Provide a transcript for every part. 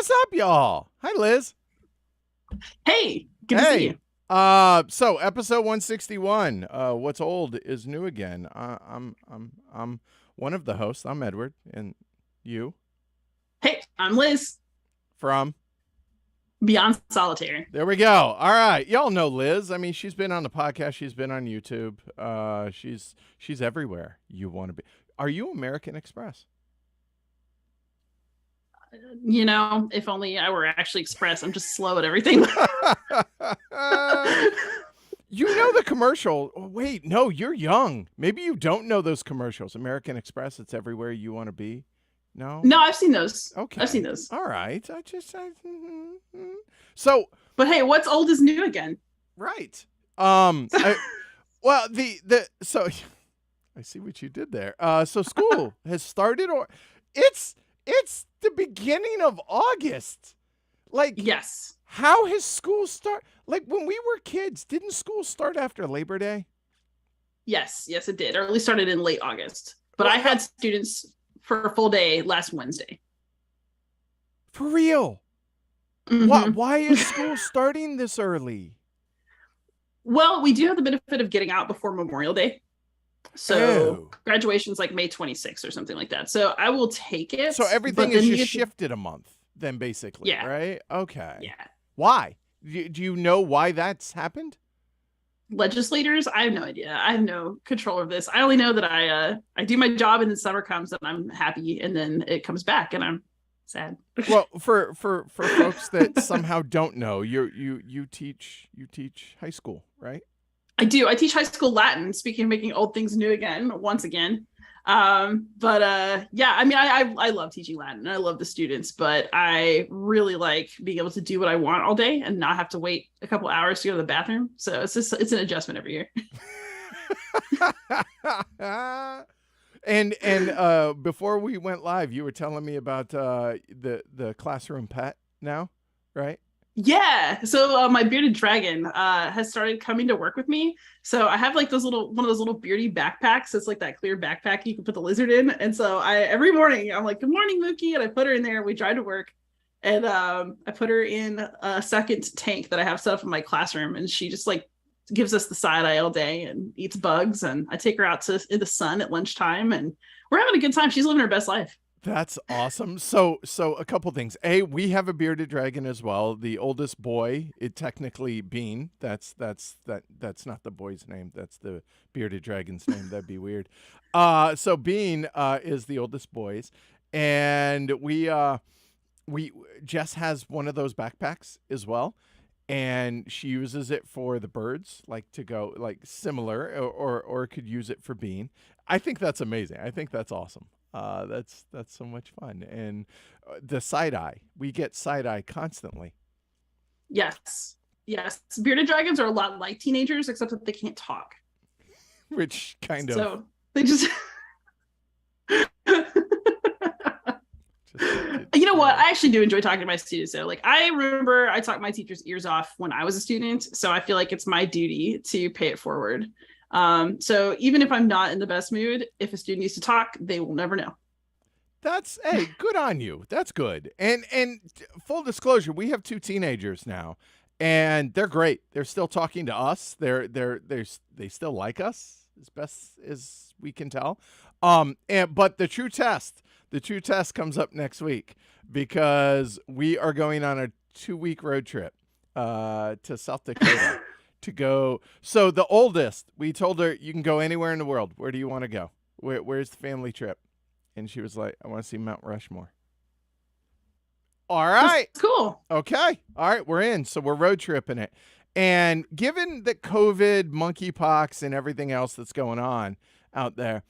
What's up, y'all? Hi, Liz. Hey, good to see you. So episode 161. What's old is new again. I'm one of the hosts. I'm Edward, and you Hey, I'm Liz. from. Beyond Solitaire. There we go. All right, y'all know Liz. I mean, she's been on the podcast. She's been on YouTube. She's everywhere you want to be. Are you American Express? You know, if only I were actually Express. I'm just slow at everything. You know the commercial. Oh, wait, no, you're young. Maybe you don't know those commercials. American Express, it's everywhere you want to be. No? No, I've seen those. Okay. I've seen those. All right. So, but hey, what's old is new again. Right. So I see what you did there. So school has started, or it's the beginning of August. Like, yes. How has school start? Like, when we were kids, didn't school start after Labor Day? Yes, it did. Or at least started in late August. But I had students for a full day last Wednesday. For real? Mm-hmm. Why is school starting this early? Well, we do have the benefit of getting out before Memorial Day. So graduation's like May 26th or something like that. So I will take it. So everything is just shifted a month then, basically, yeah. Right? Okay. Yeah. Why? Do you know why that's happened? Legislators, I have no idea. I have no control of this. I only know that I do my job and then summer comes and I'm happy and then it comes back and I'm sad. Well, for folks that somehow don't know, you teach high school, right? I do. I teach high school Latin, speaking of making old things new again, once again. Yeah, I mean, I love teaching Latin and I love the students, but I really like being able to do what I want all day and not have to wait a couple hours to go to the bathroom. So it's an adjustment every year. And before we went live, you were telling me about the classroom pet now, right? Yeah. So my bearded dragon has started coming to work with me. So I have like one of those little beardy backpacks. It's like that clear backpack you can put the lizard in. And so every morning I'm like, good morning, Mookie. And I put her in there. We drive to work. And I put her in a second tank that I have set up in my classroom. And she just like gives us the side eye all day and eats bugs. And I take her out in the sun at lunchtime and we're having a good time. She's living her best life. That's awesome. So a couple things. We have a bearded dragon as well. The oldest boy, it technically Bean. That's not the boy's name. That's the bearded dragon's name. That'd be weird. So Bean is the oldest boy's, and Jess has one of those backpacks as well, and she uses it for the birds, like to go like similar, or could use it for Bean. I think that's amazing. I think that's awesome. That's so much fun. And the side eye, we get side eye constantly. Yes. Bearded dragons are a lot like teenagers, except that they can't talk. Which kind of. So they just. You know what? I actually do enjoy talking to my students though. Like I remember I talked my teacher's ears off when I was a student. So I feel like it's my duty to pay it forward. So even if I'm not in the best mood, if a student needs to talk, they will never know. That's good on you. That's good. And full disclosure, we have 2 teenagers now, and they're great. They're still talking to us. They still like us as best as we can tell. But the true test comes up next week because we are going on a 2-week road trip to South Dakota. To go. So the oldest, we told her, you can go anywhere in the world. Where do you want to go? Where's the family trip? And she was like, I want to see Mount Rushmore. All right. That's cool. Okay. All right. We're in. So we're road tripping it. And given that COVID, monkeypox, and everything else that's going on out there,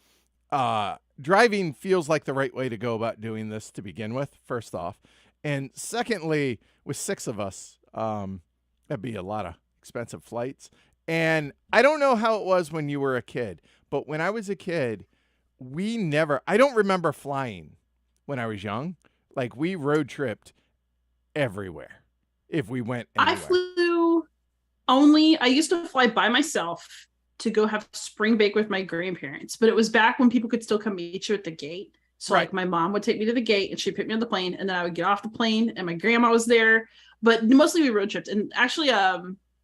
driving feels like the right way to go about doing this to begin with, first off. And secondly, with 6 of us, that'd be a lot of expensive flights. And I don't know how it was when you were a kid, but when I was a kid, I don't remember flying when I was young. Like we road tripped everywhere if we went anywhere. I used to fly by myself to go have spring break with my grandparents, but it was back when people could still come meet you at the gate. So Right. like my mom would take me to the gate and she'd put me on the plane, and then I would get off the plane and my grandma was there. But mostly we road tripped. And actually, I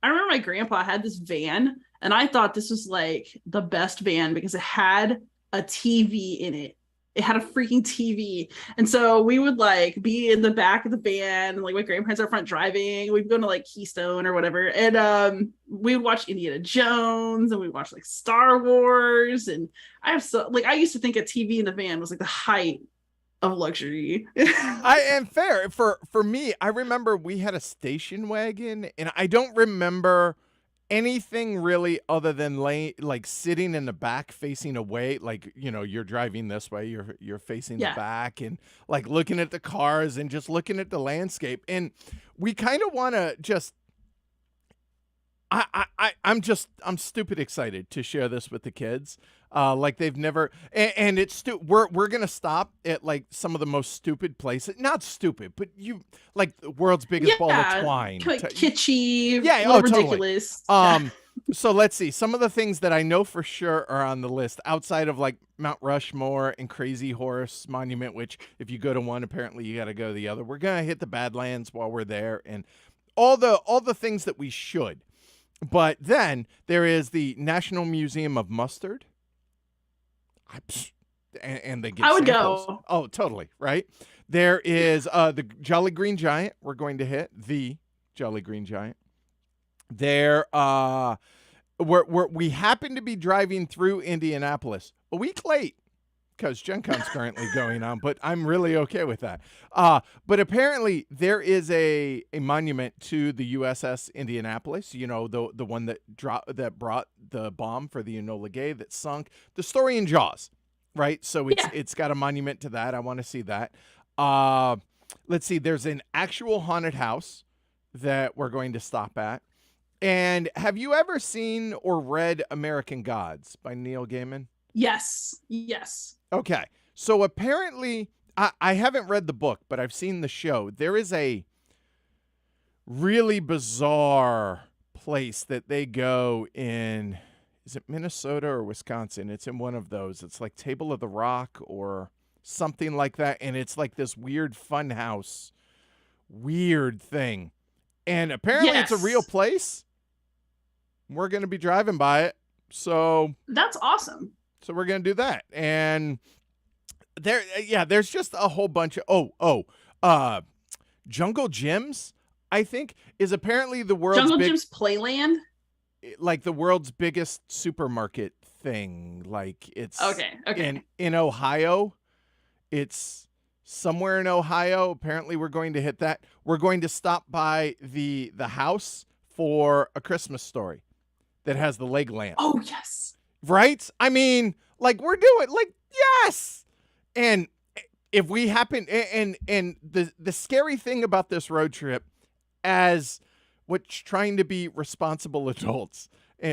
remember my grandpa had this van, and I thought this was like the best van because it had a TV in it. It had a freaking TV. And so we would like be in the back of the van, and like my grandparents out front driving. We'd go to like Keystone or whatever. And we would watch Indiana Jones, and we'd watch like Star Wars. And I used to think a TV in the van was like the height of luxury. I am fair. For me, I remember we had a station wagon, and I don't remember anything really other than like sitting in the back facing away, like, you know, you're driving this way, you're facing the Yeah. back, and like looking at the cars and just looking at the landscape. And we kind of want to just I'm stupid excited to share this with the kids. Like they've never, and it's we're gonna stop at like some of the most stupid places. Not stupid, but you like the world's biggest ball of twine. Kitschy, Yeah, a little totally. ridiculous. So let's see some of the things that I know for sure are on the list outside of like Mount Rushmore and Crazy Horse Monument, which if you go to one, apparently you got to go to the other. We're gonna hit the Badlands while we're there, and all the things that we should. But then there is the National Museum of Mustard. And they get I would samples. go. Oh, totally, right? There is the Jolly Green Giant. We're going to hit the Jolly Green Giant. There, we happen to be driving through Indianapolis a week late because Gen Con's currently going on, but I'm really okay with that. But apparently there is a monument to the USS Indianapolis, you know, the one that brought the bomb for the Enola Gay that sunk. The story in Jaws, right? So it's got a monument to that. I want to see that. Let's see, there's an actual haunted house that we're going to stop at. And have you ever seen or read American Gods by Neil Gaiman? Yes. Okay. So apparently, I haven't read the book, but I've seen the show. There is a really bizarre place that they go in. Is it Minnesota or Wisconsin? It's in one of those. It's like Table of the Rock or something like that. And it's like this weird funhouse, weird thing. And apparently it's a real place. We're going to be driving by it. So that's awesome. So we're going to do that. And there's just a whole bunch of, Jungle Gyms, I think, is apparently the world's Jungle Gyms Playland? Like the world's biggest supermarket thing. Like it's okay. In Ohio. It's somewhere in Ohio. Apparently we're going to hit that. We're going to stop by the house for A Christmas Story that has the leg lamp. Oh, yes. Right? I mean, like we're doing like, yes. And if we happen, and the scary thing about this road trip as what's trying to be responsible adults,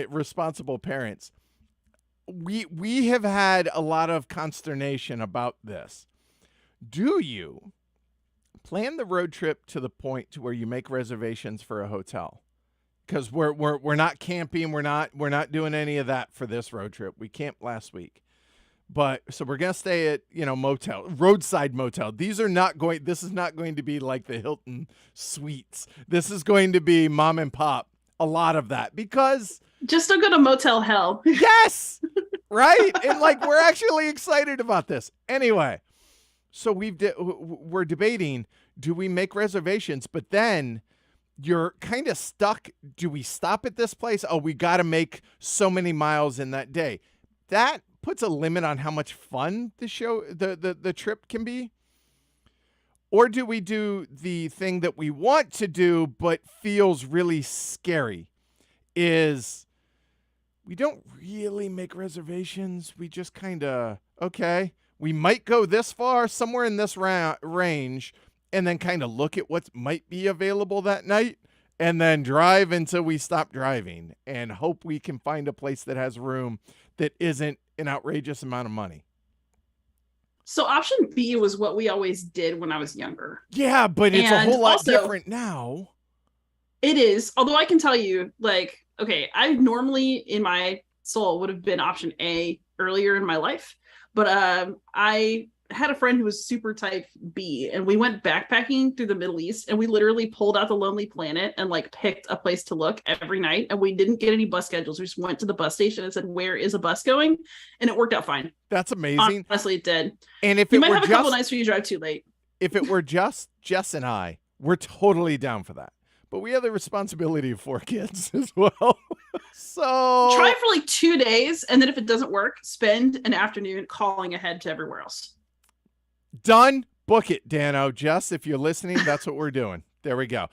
responsible parents, we have had a lot of consternation about this. Do you plan the road trip to the point to where you make reservations for a hotel? Because we're not camping, we're not doing any of that for this road trip. We camped last week, but so we're gonna stay at roadside motel. This is not going to be like the Hilton Suites. This is going to be mom and pop. A lot of that because just don't go to Motel Hell. Yes, right, and like we're actually excited about this anyway. So we're debating: do we make reservations? But then you're kind of stuck. Do we stop at this place? Oh, we got to make so many miles in that day. That puts a limit on how much fun the trip can be. Or do we do the thing that we want to do but feels really scary? Is we don't really make reservations. We just kind of, okay, we might go this far, somewhere in this range, and then kind of look at what might be available that night and then drive until we stop driving and hope we can find a place that has room that isn't an outrageous amount of money. So option B was what we always did when I was younger. Yeah, but it's a whole lot different now. It is. Although I can tell you, like, okay, I normally in my soul would have been option A earlier in my life. But I had a friend who was super type B, and we went backpacking through the Middle East, and we literally pulled out the Lonely Planet and like picked a place to look every night, and we didn't get any bus schedules. We just went to the bus station and said, "Where is a bus going?" And it worked out fine. That's amazing. Honestly, it did. And if you it might were have a just, couple nights where you drive too late. if it were just Jess and I, we're totally down for that. But we have the responsibility of 4 kids as well. So try for like 2 days, and then if it doesn't work, spend an afternoon calling ahead to everywhere else. Done. Book it, Dano. Jess, if you're listening, that's what we're doing. There we go.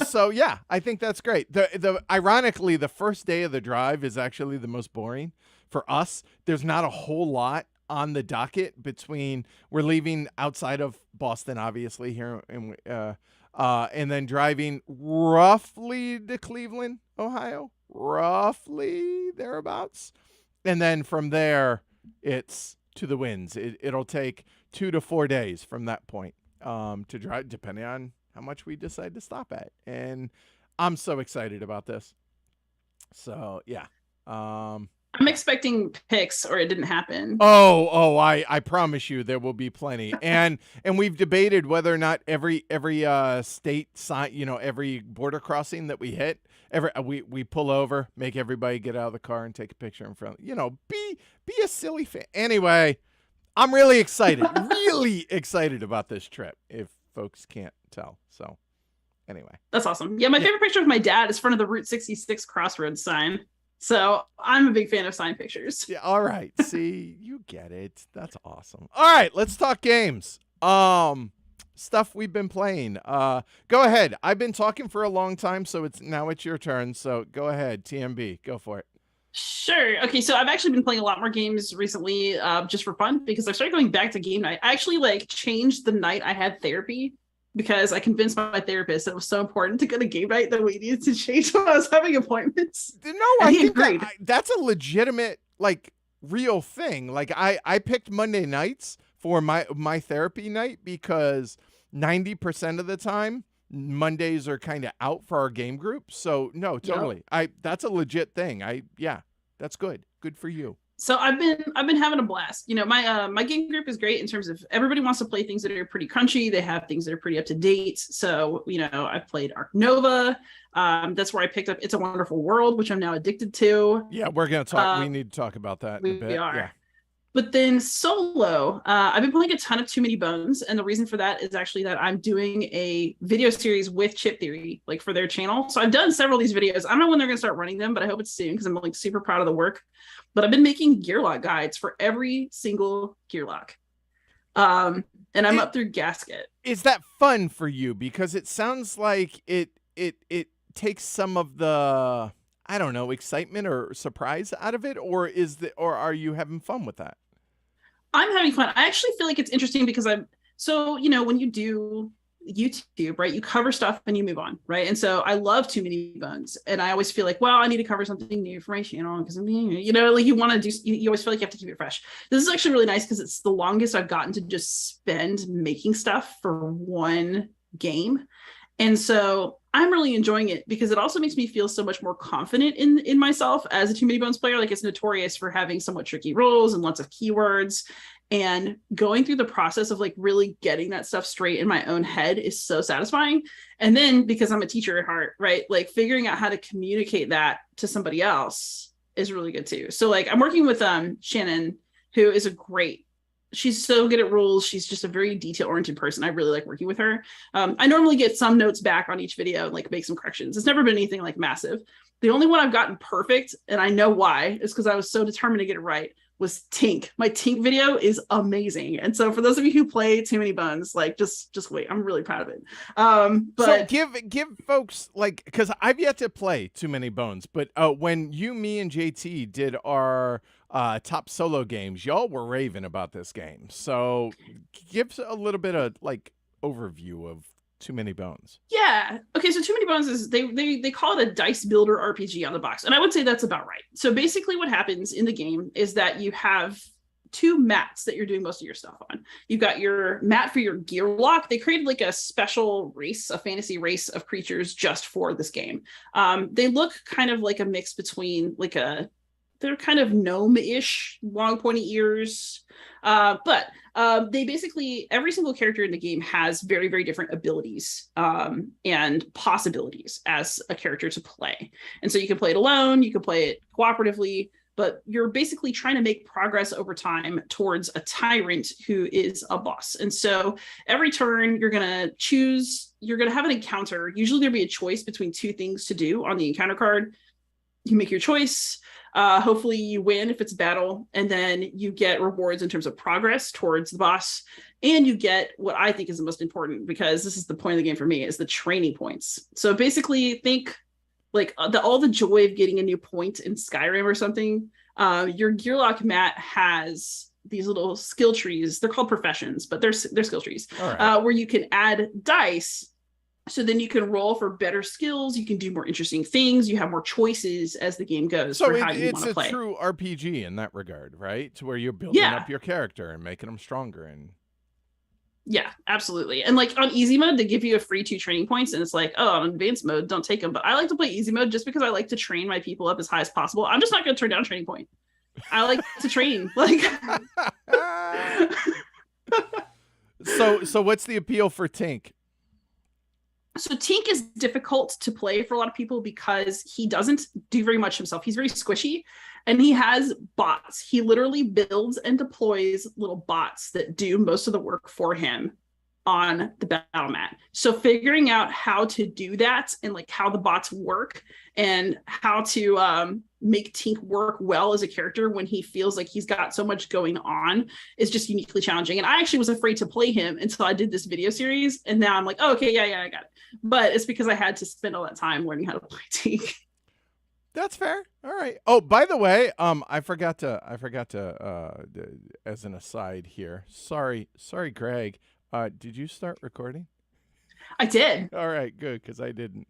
So yeah, I think that's great. The ironically, the first day of the drive is actually the most boring for us. There's not a whole lot on the docket between we're leaving outside of Boston, obviously here, and then driving roughly to Cleveland, Ohio, roughly thereabouts, and then from there it's to the winds. It'll take 2 to 4 days from that point to drive, depending on how much we decide to stop at. And I'm so excited about this. So yeah. I'm expecting pics, or it didn't happen. I promise you there will be plenty. And we've debated whether or not every state sign, every border crossing that we hit, we pull over, make everybody get out of the car and take a picture in front. Be a silly fan. Anyway, I'm really excited, really excited about this trip, if folks can't tell. So anyway. That's awesome. Yeah, my favorite picture of my dad is front of the Route 66 Crossroads sign. So I'm a big fan of sign pictures. Yeah, all right. See, you get it. That's awesome. All right, let's talk games. Stuff we've been playing. Go ahead. I've been talking for a long time, so it's your turn. So go ahead, TMB. Go for it. Sure. Okay, so I've actually been playing a lot more games recently, just for fun, because I started going back to game night. I actually changed the night I had therapy, because I convinced my therapist that it was so important to go to game night that we needed to change when I was having appointments. No, I think that's a legitimate, real thing. I picked Monday nights for my therapy night because 90% of the time Mondays are kind of out for our game group. So no, totally. Yep. That's a legit thing. That's good. Good for you. So I've been having a blast. My game group is great in terms of everybody wants to play things that are pretty crunchy. They have things that are pretty up to date. So I've played Ark Nova. That's where I picked up It's a Wonderful World, which I'm now addicted to. Yeah, we're gonna talk. We need to talk about that in a bit. We are. Yeah. But then solo, I've been playing a ton of Too Many Bones, and the reason for that is actually that I'm doing a video series with Chip Theory, for their channel. So I've done several of these videos. I don't know when they're going to start running them, but I hope it's soon because I'm super proud of the work. But I've been making Gearlock guides for every single Gearlock, and I'm up through Gasket. Is that fun for you? Because it sounds like it takes some of the, I don't know, excitement or surprise out of it, or are you having fun with that? I'm having fun. I actually feel like it's interesting because when you do YouTube, right, you cover stuff and you move on, right? And so I love Too Many Bones, and I always feel like, well, I need to cover something new for my channel because you want to do. You always feel like you have to keep it fresh. This is actually really nice because it's the longest I've gotten to just spend making stuff for one game. And so I'm really enjoying it because it also makes me feel so much more confident in myself as a Too Many Bones player. It's notorious for having somewhat tricky roles and lots of keywords, and going through the process of really getting that stuff straight in my own head is so satisfying. And then because I'm a teacher at heart, right, figuring out how to communicate that to somebody else is really good too. So I'm working with Shannon, who is she's so good at rules. She's just a very detail-oriented person. I really like working with her. I normally get some notes back on each video and make some corrections. It's never been anything massive. The only one I've gotten perfect, and I know why, is because I was so determined to get it right, was Tink. My Tink video is amazing. And so for those of you who play Too Many Bones, just wait. I'm really proud of it. But so give folks because I've yet to play Too Many Bones, but when me and JT did our top solo games, y'all were raving about this game. So give a little bit of overview of Too Many Bones. Yeah. Okay. So Too Many Bones is they call it a dice builder RPG on the box, and I would say that's about right. So basically, what happens in the game is that you have 2 mats that you're doing most of your stuff on. You've got your mat for your Gearlock. They created a special race, a fantasy race of creatures just for this game. They look kind of like a mix between they're kind of gnome-ish, long pointy ears. But they basically, every single character in the game has very, very different abilities and possibilities as a character to play. And so you can play it alone, you can play it cooperatively, but you're basically trying to make progress over time towards a tyrant who is a boss. And so every turn you're going to have an encounter. Usually there'll be a choice between two things to do on the encounter card. You make your choice. Hopefully you win if it's a battle, and then you get rewards in terms of progress towards the boss. And you get what I think is the most important, because this is the point of the game for me, is the training points. So basically think like all the joy of getting a new point in Skyrim or something. Your Gearlock mat has these little skill trees. They're called professions, but they're skill trees, where you can add dice. So then you can roll for better skills. You can do more interesting things. You have more choices as the game goes. So for how you want to play. It's a true RPG in that regard, right? To where you're building up your character and making them stronger. And yeah, absolutely. And like on easy mode, they give you a free 2 training points, and it's like, oh, on advanced mode, don't take them. But I like to play easy mode just because I like to train my people up as high as possible. I'm just not going to turn down training point. I like to train. Like, so what's the appeal for Tink? So Tink is difficult to play for a lot of people because he doesn't do very much himself. He's very squishy, and he has bots. He literally builds and deploys little bots that do most of the work for him on the battle mat. So figuring out how to do that, and like how the bots work, and how to make Tink work well as a character when he feels like he's got so much going on, is just uniquely challenging. And I actually was afraid to play him until I did this video series, and now I'm like, oh, okay, yeah, I got it. But it's because I had to spend all that time learning how to play Tink. That's fair. All right. Oh, by the way, I forgot to as an aside here. Sorry, Greg. Did you start recording? I did. All right, good, because I didn't.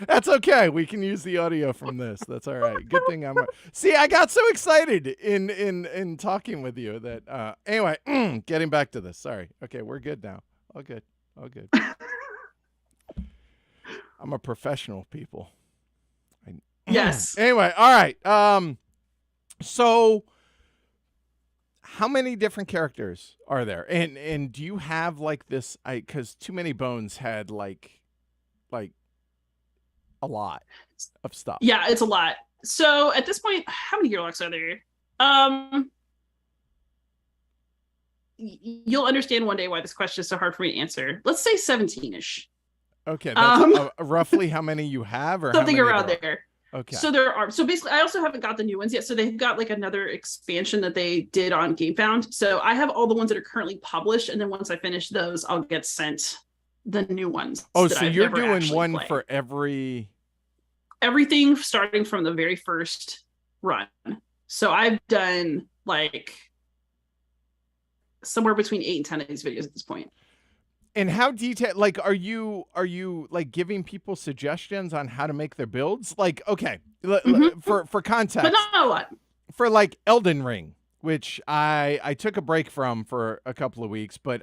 That's okay. We can use the audio from this. That's all right. Good thing See, I got so excited in talking with you that anyway, getting back to this. Sorry. Okay, we're good now. All good. I'm a professional, people. Yes. Anyway, all right. So how many different characters are there? And do you have like this, cuz Too Many Bones had like a lot of stuff. Yeah, it's a lot. So at this point, how many Gearlocks are there? You'll understand one day why this question is so hard for me to answer. Let's say 17-ish. Okay, that's roughly how many you have, or something how many around there. Okay. So there are. So basically, I also haven't got the new ones yet. So they've got like another expansion that they did on GameFound. So I have all the ones that are currently published, and then once I finish those, I'll get sent the new ones. Oh, so you're doing one for everything starting from the very first run. So I've done like somewhere between 8 and 10 of these videos at this point. And how detailed, like, are you like giving people suggestions on how to make their builds? Like, okay, for context, but not a lot. For like Elden Ring, which I took a break from for a couple of weeks, but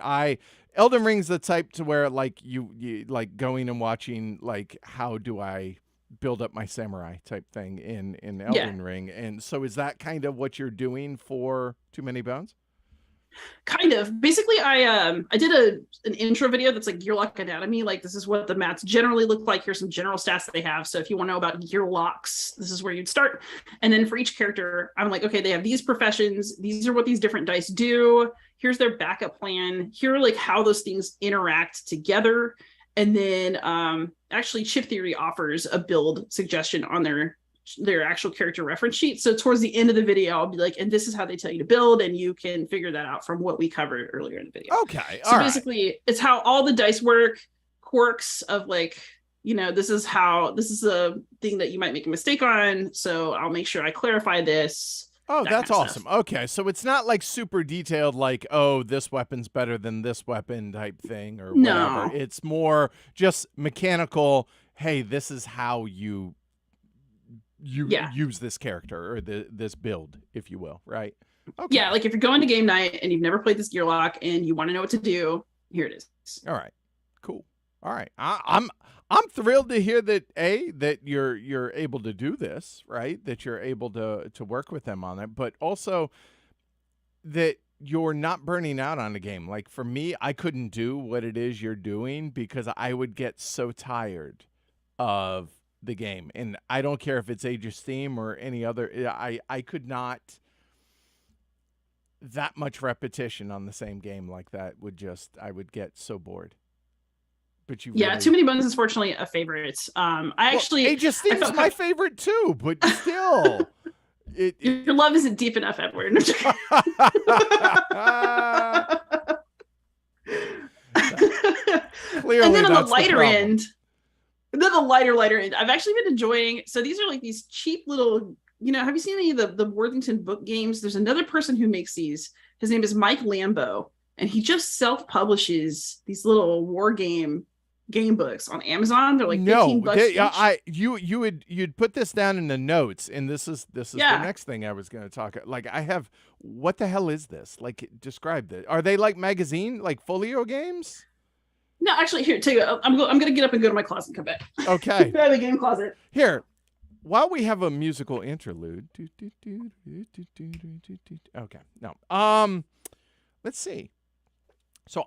Elden Ring's the type to where like you like going and watching like how do I build up my samurai type thing in Elden Ring. And so is that kind of what you're doing for Too Many Bones? Kind of. Basically, I did an intro video that's like Gearlock anatomy. Like, this is what the mats generally look like. Here's some general stats that they have. So if you want to know about Gearlocks, this is where you'd start. And then for each character, I'm like, okay, they have these professions. These are what these different dice do. Here's their backup plan. Here are like how those things interact together. And then actually Chip Theory offers a build suggestion on their actual character reference sheet. So towards the end of the video, I'll be like, and this is how they tell you to build, and you can figure that out from what we covered earlier in the video. Okay. So basically it's how all the dice work, quirks of like, you know, this is a thing that you might make a mistake on. So I'll make sure I clarify this. Oh, that's awesome. Okay. So it's not like super detailed, like, oh, this weapon's better than this weapon type thing or whatever. No. It's more just mechanical. Hey, this is how you use this character or this build, if you will, right? Okay. Yeah, like if you're going to game night and you've never played this Gearlock and you want to know what to do, here it is. All right, cool. All right. I'm thrilled to hear that you're able to do this, right? That you're able to work with them on it, but also that you're not burning out on the game. Like for me, I couldn't do what it is you're doing because I would get so tired of the game. And I don't care if it's Age of Steam or any other. I could not. That much repetition on the same game like that I would get so bored. But you Too many bones is fortunately a favorite. Age of Steam is my favorite too, but still. Your love isn't deep enough, Edward. Clearly, and then on that's the lighter the end, lighter end, I've actually been enjoying. So these are like these cheap little, have you seen any of the Worthington book games? There's another person who makes these. His name is Mike Lambo, and he just self-publishes these little war game books on Amazon. They're like $15 each. You'd put this down in the notes, and this is the next thing I was going to talk. Like what the hell is this? Like, describe this. Are they like magazine, like folio games? No, actually, here, tell you, I'm going to get up and go to my closet and come back. Okay. I have a game closet. Here, while we have a musical interlude. Okay, no. Let's see. So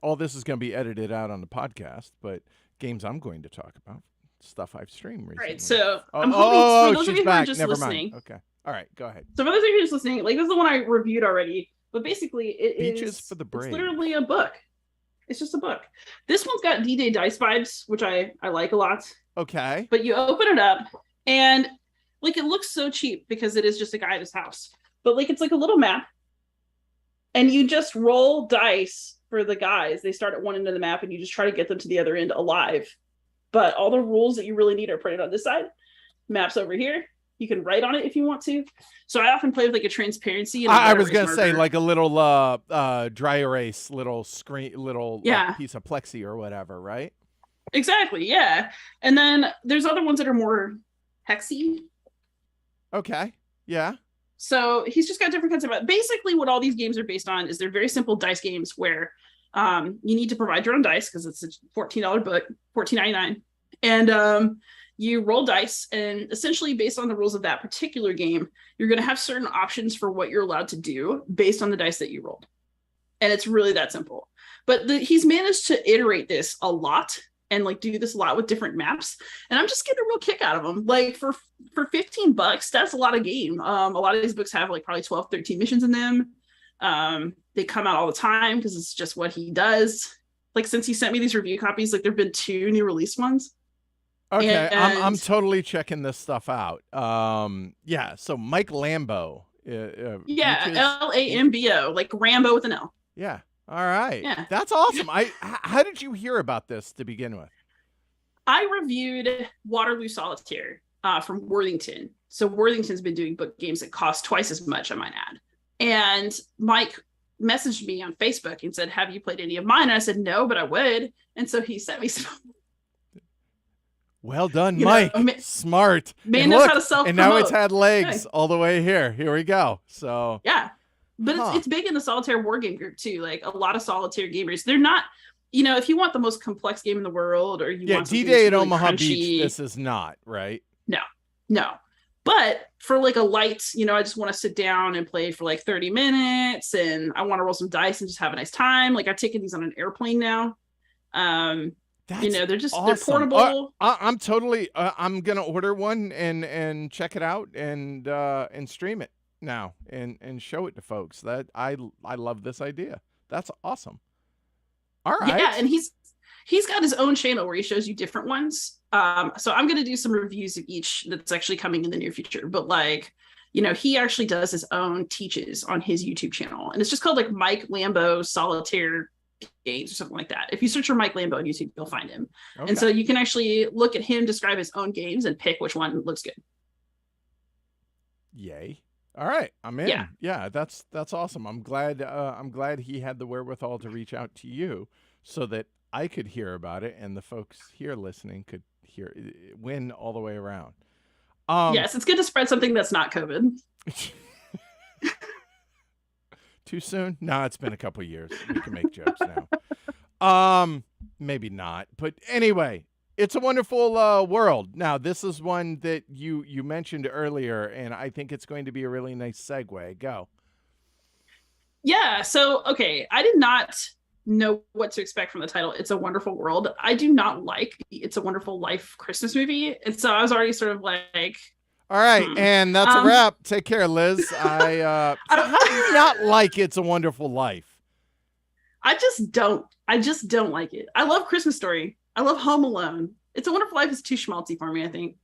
all this is going to be edited out on the podcast, but games I'm going to talk about, stuff I've streamed recently. All right, so I'm hoping for those of you who are just listening. Okay. All right, go ahead. So for those of you who are just listening, like this is the one I reviewed already, but basically Beaches for the Brave. It's literally a book. It's just a book. This one's got D-Day dice vibes, which I like a lot. Okay. But you open it up and like it looks so cheap because it is just a guy at his house. But like it's like a little map. And you just roll dice for the guys. They start at one end of the map and you just try to get them to the other end alive. But all the rules that you really need are printed on this side. Maps over here. You can write on it if you want to. So I often play with like a transparency. And I was going to say like a little dry erase, little screen, piece of plexi or whatever, right? Exactly, yeah. And then there's other ones that are more hexy. Okay, yeah. So he's just got different kinds of. Basically, what all these games are based on is they're very simple dice games where you need to provide your own dice because it's a $14 book, $14.99, and you roll dice, and essentially based on the rules of that particular game, you're going to have certain options for what you're allowed to do based on the dice that you rolled, and it's really that simple. But he's managed to iterate this a lot and like do this a lot with different maps, and I'm just getting a real kick out of them. Like for $15, that's a lot of game. A lot of these books have like probably 12, 13 missions in them. They come out all the time because it's just what he does. Like since he sent me these review copies, like there've been 2 new release ones. Okay, I'm totally checking this stuff out. Yeah, so Mike Lambo. Lambo, like Rambo with an L. Yeah. All right. Yeah. That's awesome. How did you hear about this to begin with? I reviewed Waterloo Solitaire from Worthington. So Worthington's been doing book games that cost twice as much, I might add. And Mike messaged me on Facebook and said, "Have you played any of mine?" And I said, "No, but I would." And so he sent me some. Well done, Mike. Smart. Man knows how to self-promote. And now it's had legs all the way here. Here we go. So yeah. But it's big in the solitaire war game group too. Like a lot of solitaire gamers, they're not, if you want the most complex game in the world, or you want D-Day at really Omaha crunchy, Beach, this is not, right? No. But for like a light, I just want to sit down and play for like 30 minutes, and I want to roll some dice and just have a nice time. Like I've taken these on an airplane now. They're just awesome. They're portable. I'm totally. I'm gonna order one and check it out and stream it now and show it to folks. That I love this idea. That's awesome. All right. Yeah, and he's got his own channel where he shows you different ones. So I'm gonna do some reviews of each that's actually coming in the near future. But like, he actually does his own teaches on his YouTube channel, and it's just called like Mike Lambo Solitaire Games or something like that. If you search for Mike Lambo on YouTube, you'll find him. Okay. And so you can actually look at him describe his own games and pick which one looks good. Yay. All right, I'm in. Yeah, that's awesome. I'm glad he had the wherewithal to reach out to you so that I could hear about it and the folks here listening could win all the way around. Yes, it's good to spread something that's not COVID. Too soon? No, it's been a couple of years. We can make jokes now. Maybe not. But anyway, It's a Wonderful World. Now, this is one that you mentioned earlier, and I think it's going to be a really nice segue. Go. Yeah. So, okay, I did not know what to expect from the title. It's a Wonderful World. I do not like the It's a Wonderful Life Christmas movie, and so I was already sort of like, All right, and that's a wrap. Take care, Liz. How do you not like It's a Wonderful Life? I just don't. I just don't like it. I love Christmas Story. I love Home Alone. It's a Wonderful Life is too schmaltzy for me, I think.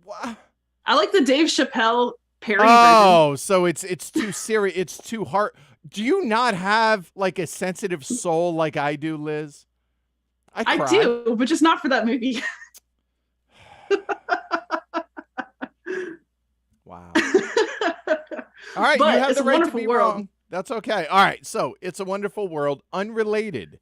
What? I like the Dave Chappelle parody Oh, version. so it's too serious. It's too hard. Do you not have like a sensitive soul like I do, Liz? I I cry. do, but just not for that movie. Wow. All right, you But have it's the a right to wonderful be world. wrong. That's okay. All right, so It's a Wonderful World, unrelated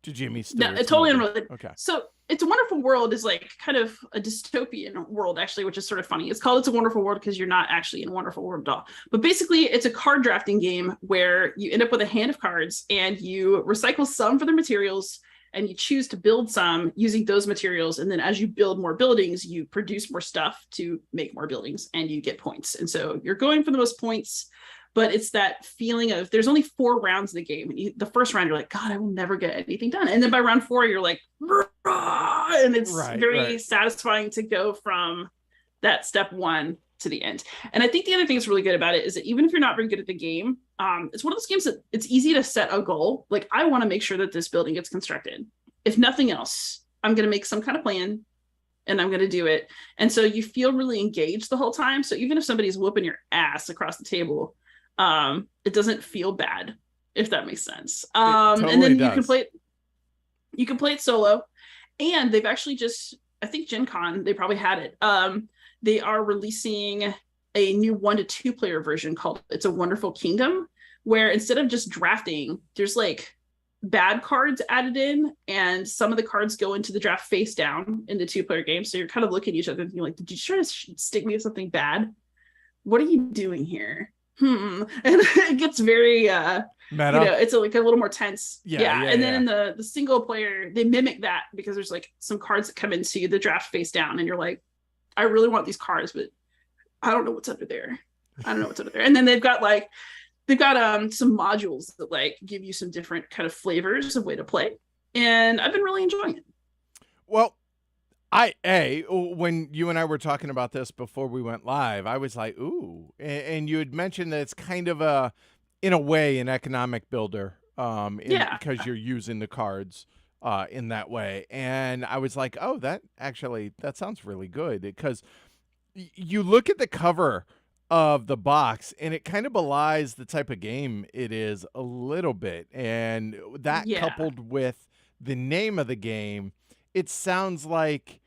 to Jimmy No, Stewart's it's totally movie. unrelated. Okay. So It's a Wonderful World is like kind of a dystopian world, actually, which is sort of funny. It's called It's a Wonderful World because you're not actually in a wonderful world at all. But basically, it's a card drafting game where you end up with a hand of cards and you recycle some for the materials and you choose to build some using those materials. And then as you build more buildings, you produce more stuff to make more buildings and you get points. And so you're going for the most points. But it's that feeling of there's only 4 rounds of the game. And the first round, you're like, God, I will never get anything done. And then by round 4, you're like, rah! And it's very satisfying to go from that step 1 to the end. And I think the other thing that's really good about it is that even if you're not very good at the game, it's one of those games that it's easy to set a goal. Like, I want to make sure that this building gets constructed. If nothing else, I'm going to make some kind of plan and I'm going to do it. And so you feel really engaged the whole time. So even if somebody's whooping your ass across the table, it doesn't feel bad, if that makes sense. Totally and then does. you can play it solo. And they've actually just, I think Gen Con, they probably had it. They are releasing a new 1 to 2 player version called It's a Wonderful Kingdom, where instead of just drafting, there's like bad cards added in, and some of the cards go into the draft face down in the 2-player game. So you're kind of looking at each other and thinking like, did you try to stick me with something bad? What are you doing here? And it gets very Meta. It's like a little more tense. Yeah. And then in the single player, they mimic that because there's like some cards that come into the draft face down, and you're like, I really want these cards, but I don't know what's under there. And then they've got some modules that like give you some different kind of flavors of way to play, and I've been really enjoying it. Well, when you and I were talking about this before we went live, I was like, ooh. And you had mentioned that it's kind of in a way, an economic builder, because you're using the cards in that way. And I was like, oh, that sounds really good, because you look at the cover of the box and it kind of belies the type of game it is a little bit. And that coupled with the name of the game, it sounds like,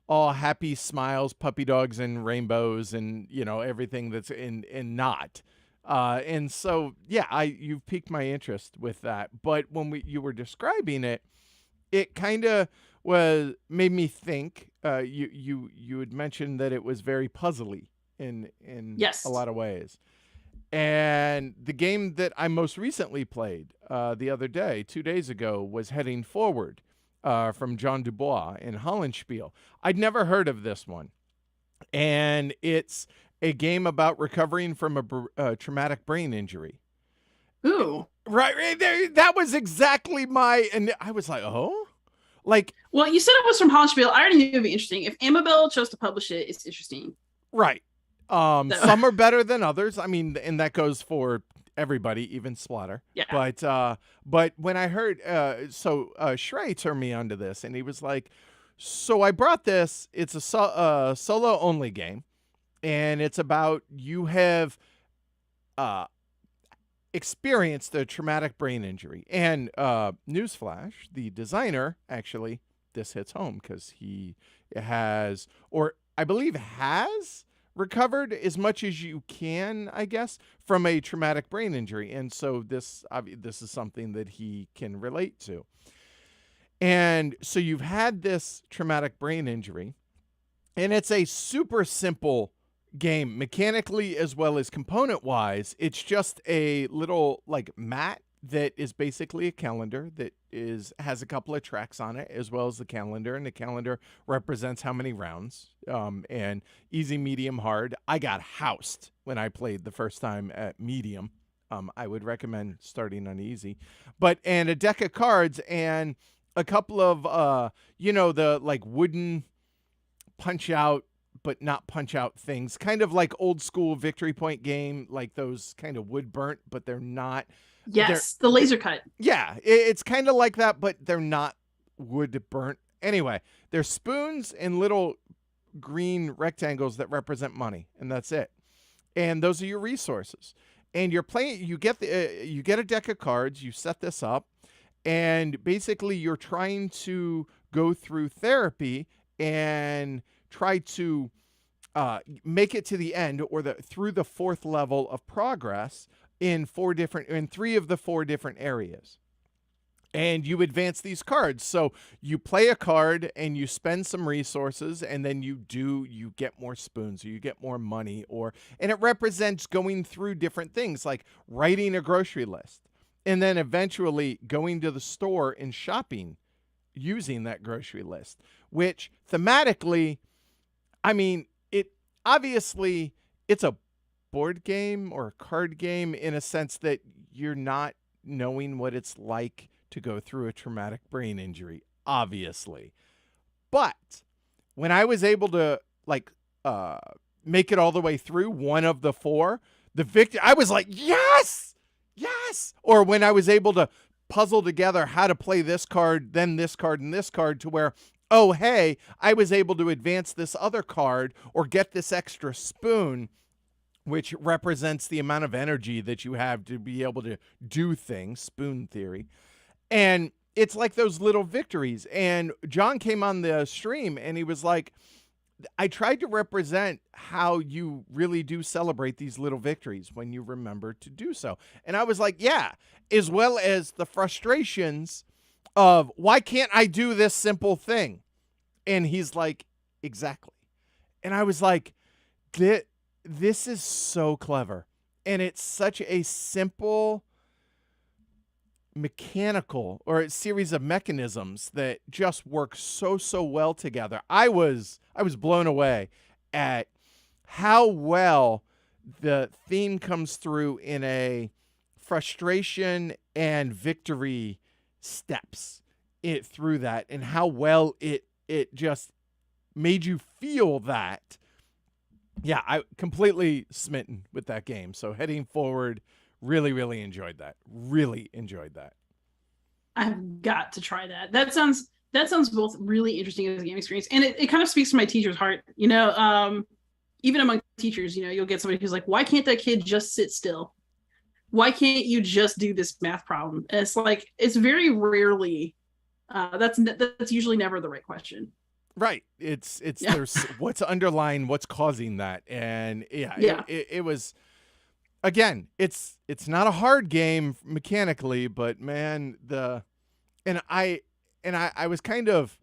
all happy smiles, puppy dogs, and rainbows, and, everything that's in not. And so, you've piqued my interest with that. But when you were describing it, it kind of made me think. You had mentioned that it was very puzzly in a lot of ways. And the game that I most recently played the other day, 2 days ago, was Heading Forward from John Dubois in Hollenspiel. I'd never heard of this one. And it's a game about recovering from a traumatic brain injury. Ooh. Right there. That was exactly and I was like, oh? Like, well, you said it was from Hollenspiel. I already knew it would be interesting. If Amabel chose to publish it, it's interesting. Right. Some are better than others. I mean, and that goes for everybody, even Splatter. Yeah. But when I heard, Shrey turned me onto this, and he was like, so I brought this. It's a solo only game, and it's about you have experienced a traumatic brain injury. And newsflash, the designer, actually, this hits home because he has, or I believe has, recovered as much as you can, I guess, from a traumatic brain injury. And so this is something that he can relate to. And so you've had this traumatic brain injury, and it's a super simple game mechanically as well as component wise. It's just a little like mat that is basically a calendar that has a couple of tracks on it, as well as the calendar, and the calendar represents how many rounds. And easy, medium, hard. I got housed when I played the first time at medium. I would recommend starting on easy, and a deck of cards and a couple of the like wooden punch out but not punch out things, kind of like old school victory point game, like those kind of wood burnt, but they're not. Yes, the laser cut. Yeah, it's kind of like that, but they're not wood burnt. Anyway, they're spoons and little green rectangles that represent money, and that's it. And those are your resources. And you're playing. You get a deck of cards. You set this up, and basically you're trying to go through therapy and try to make it to the end or through the fourth level of progress in three of the four different areas. And you advance these cards. So you play a card and you spend some resources, and then you get more spoons, or you get more money, and it represents going through different things like writing a grocery list, and then eventually going to the store and shopping using that grocery list, which thematically, I mean, obviously it's a board game or a card game in a sense that you're not knowing what it's like to go through a traumatic brain injury, obviously. But when I was able to make it all the way through one of the four, I was like, yes, yes. Or when I was able to puzzle together how to play this card, then this card, and this card to where, oh, hey, I was able to advance this other card or get this extra spoon, which represents the amount of energy that you have to be able to do things, spoon theory. And it's like those little victories. And John came on the stream and he was like, I tried to represent how you really do celebrate these little victories when you remember to do so. And I was like, yeah, as well as the frustrations of why can't I do this simple thing? And he's like, exactly. And I was like, this is so clever. And it's such a simple mechanical or a series of mechanisms that just work so well together. I was blown away at how well the theme comes through in a frustration and victory steps it through that, and how well it just made you feel that. Yeah, I completely smitten with that game. So heading forward, really enjoyed that. Really enjoyed that. I've got to try that. That sounds both really interesting as a game experience, and it kind of speaks to my teacher's heart. Even among teachers, you'll get somebody who's like, why can't that kid just sit still? Why can't you just do this math problem? And it's like, it's very rarely, that's usually never the right question. Right. It's there's what's underlying, what's causing that. And it was, again, it's not a hard game mechanically, but man, I was kind of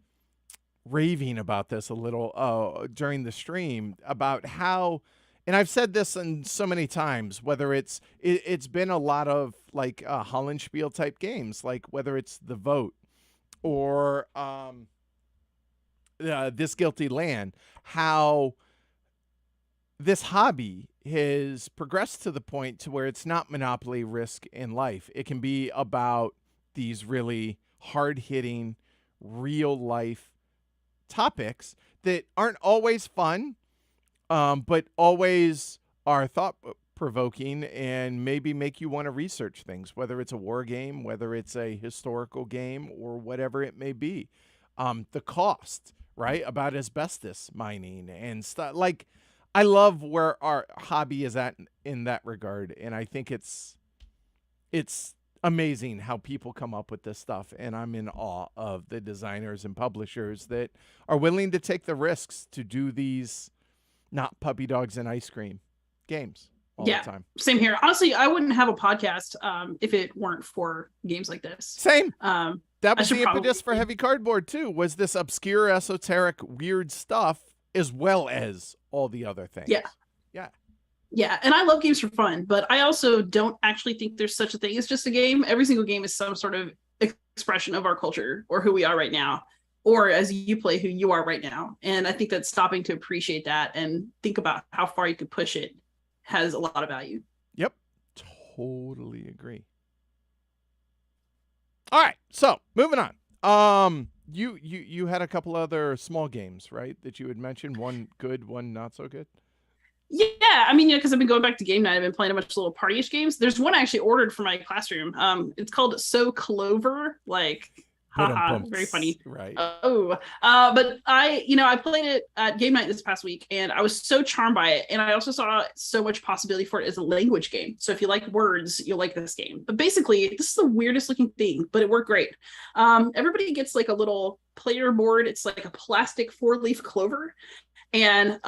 raving about this a little during the stream about how, and I've said this in so many times, whether it's been a lot of like Hollenspiel type games, like whether it's The Vote or This Guilty Land, how this hobby has progressed to the point to where it's not Monopoly, Risk, and Life. It can be about these really hard-hitting, real-life topics that aren't always fun, but always are thought-provoking and maybe make you want to research things, whether it's a war game, whether it's a historical game, or whatever it may be. The cost, right, about asbestos mining and stuff. Like, I love where our hobby is at in that regard, and I think it's amazing how people come up with this stuff, and I'm in awe of the designers and publishers that are willing to take the risks to do these not puppy dogs and ice cream games all the time. Same here. Honestly, I wouldn't have a podcast if it weren't for games like this. Same. That was the impetus for Heavy Cardboard too, was this obscure, esoteric, weird stuff, as well as all the other things. Yeah. Yeah, and I love games for fun, but I also don't actually think there's such a thing as just a game. Every single game is some sort of expression of our culture or who we are right now, or as you play, who you are right now. And I think that stopping to appreciate that and think about how far you could push it has a lot of value. Yep. Totally agree. All right. So moving on. You had a couple other small games, right? That you had mentioned. One good, one not so good. Yeah, I mean, because I've been going back to game night. I've been playing a bunch of little partyish games. There's one I actually ordered for my classroom. It's called So Clover. Like, haha, very funny. Right. But I played it at game night this past week, and I was so charmed by it. And I also saw so much possibility for it as a language game. So if you like words, you'll like this game. But basically, this is the weirdest looking thing, but it worked great. Everybody gets like a little player board. It's like a plastic 4-leaf clover, and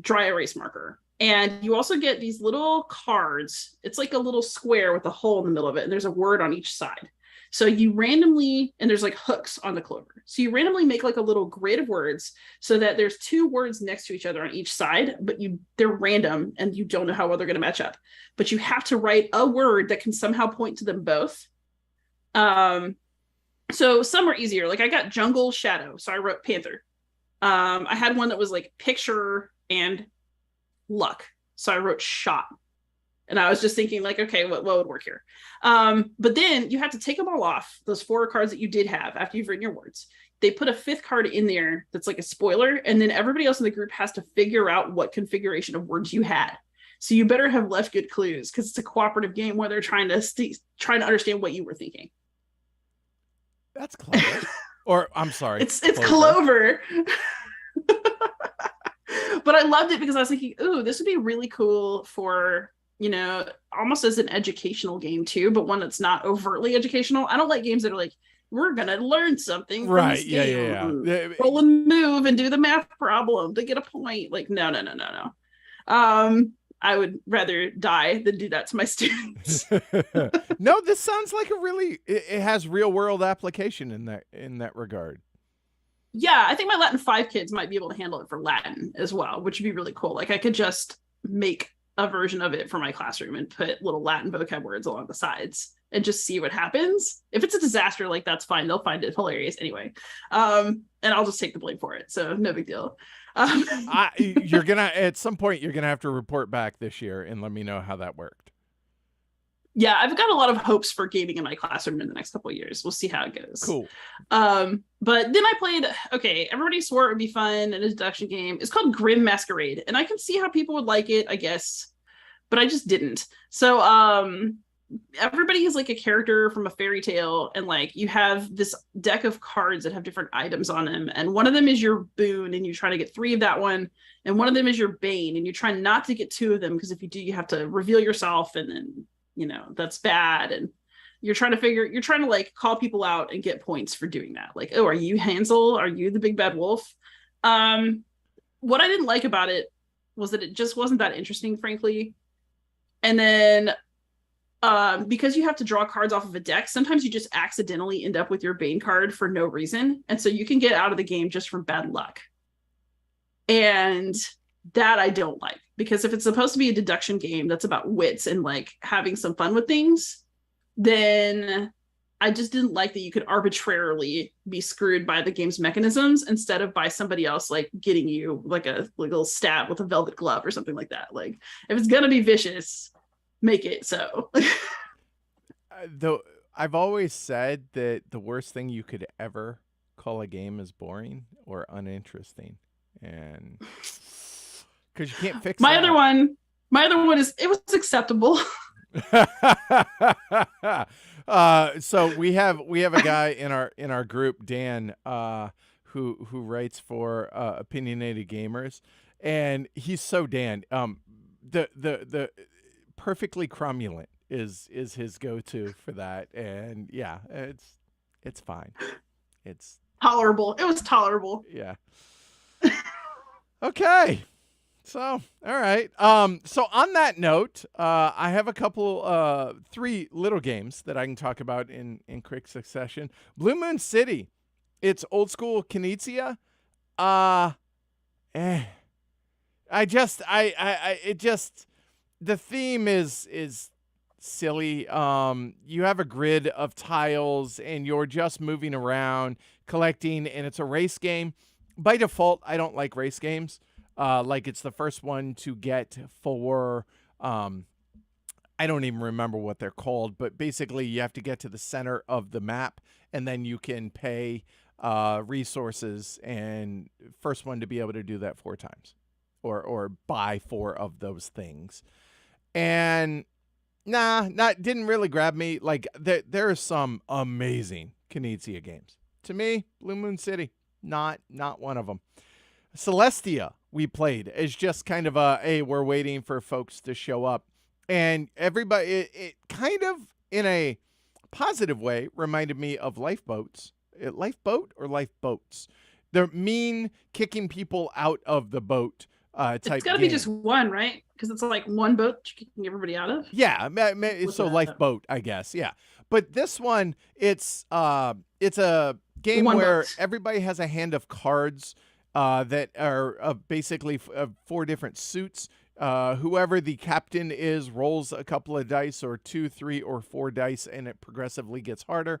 dry erase marker. And you also get these little cards. It's like a little square with a hole in the middle of it, and there's a word on each side. So you randomly, and there's like hooks on the clover. So you randomly make like a little grid of words so that there's 2 words next to each other on each side, but they're random and you don't know how well they're going to match up. But you have to write a word that can somehow point to them both. So some are easier. Like I got jungle shadow, so I wrote panther. I had one that was like picture and luck, so I wrote shot. And I was just thinking like, okay, what would work here? But then you have to take them all off, those 4 cards that you did have after you've written your words. They put a 5th card in there that's like a spoiler, and then everybody else in the group has to figure out what configuration of words you had. So you better have left good clues, because it's a cooperative game where they're trying to understand what you were thinking. That's clever. Or I'm sorry, it's Clover. But I loved it because I was thinking, ooh, this would be really cool for, almost as an educational game too, but one that's not overtly educational. I don't like games that are like, we're going to learn something. Right. From this game. Yeah. Roll and move and do the math problem to get a point. Like, no. I would rather die than do that to my students. No, this sounds like it has real world application in that regard. Yeah, I think my Latin 5 kids might be able to handle it for Latin as well, which would be really cool. Like I could just make a version of it for my classroom and put little Latin vocab words along the sides and just see what happens. If it's a disaster, like that's fine. They'll find it hilarious anyway. And I'll just take the blame for it. So no big deal. You're gonna at some point you're gonna have to report back this year and let me know how that worked. Yeah, I've got a lot of hopes for gaming in my classroom in the next couple of years. We'll see how it goes. Cool. But then I played, everybody swore it would be fun, an introduction game. It's called Grim Masquerade, and I can see how people would like it, I guess, but I just didn't. So everybody is like a character from a fairy tale, and like you have this deck of cards that have different items on them, and one of them is your boon, and you're trying to get 3 of that one, and one of them is your bane, and you're trying not to get 2 of them, because if you do, you have to reveal yourself, and then that's bad. And you're trying to like call people out and get points for doing that. Like, oh, are you Hansel? Are you the big bad wolf? What I didn't like about it was that it just wasn't that interesting, frankly. And then because you have to draw cards off of a deck, sometimes you just accidentally end up with your Bane card for no reason. And so you can get out of the game just from bad luck. And that I don't like, because if it's supposed to be a deduction game that's about wits and like having some fun with things, then I just didn't like that you could arbitrarily be screwed by the game's mechanisms instead of by somebody else like getting you like a little stab with a velvet glove or something like that. Like if it's gonna be vicious, make it so. Though I've always said that the worst thing you could ever call a game is boring or uninteresting, and because you can't fix my that. other one is it was acceptable. So we have a guy in our group, Dan, who writes for Opinionated Gamers, and he's so Dan. The perfectly cromulent is his go-to for that, and yeah, it's fine. It's tolerable. It was tolerable. Yeah. Okay. So, all right. So on that note, I have a couple, 3 little games that I can talk about in quick succession. Blue Moon City. It's old school Knizia. It just the theme is silly. You have a grid of tiles and you're just moving around collecting, and it's a race game. By default, I don't like race games. Like it's the first one to get for I don't even remember what they're called, but basically you have to get to the center of the map and then you can pay resources, and first one to be able to do that 4 times or buy 4 of those things. And not didn't really grab me. Like there are some amazing Knizia games. To me, Blue Moon City, not one of them. Celestia we played is just kind of a, hey, we're waiting for folks to show up. And everybody, it kind of, in a positive way, reminded me of Lifeboats. Lifeboat or Lifeboats? They're mean, kicking people out of the boat type It's got to be just one, right? Because it's like one boat kicking everybody out of. Yeah, so Lifeboat, I guess. Yeah, but this one, it's a game One where boat. everybody has a hand of cards that are basically 4 different suits. Whoever the captain is rolls a couple of dice, or 2, 3, or 4 dice, and it progressively gets harder.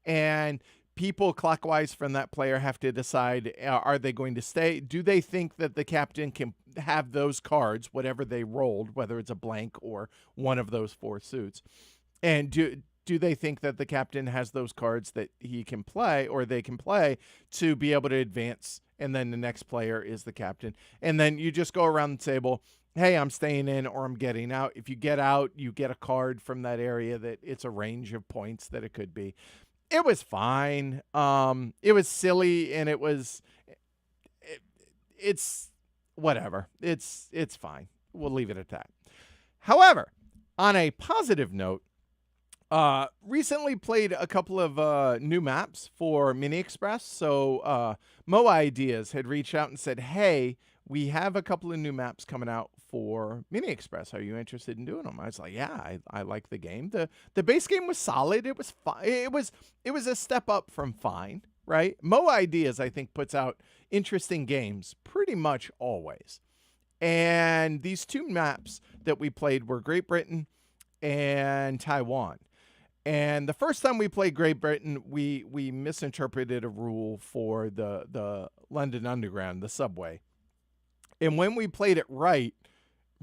And people clockwise from that player have to decide, are they going to stay? Do they think that the captain can have those cards, whatever they rolled, whether it's a blank or one of those 4 suits? And do they think that the captain has those cards that he can play, or they can play, to be able to advance? And then the next player is the captain. And then you just go around the table. Hey, I'm staying in or I'm getting out. If you get out, you get a card from that area that it's a range of points that it could be. It was fine. It was silly, and it's whatever. It's fine. We'll leave it at that. However, on a positive note, recently played a couple of new maps for Mini Express. So Mo Ideas had reached out and said, hey, we have a couple of new maps coming out for Mini Express. Are you interested in doing them? I was like, yeah, I like the game. The base game was solid. It was fine. It was a step up from fine, right? Mo Ideas, I think, puts out interesting games pretty much always. And these 2 maps that we played were Great Britain and Taiwan. And the first time we played Great Britain, we misinterpreted a rule for the London Underground, the subway. And when we played it right,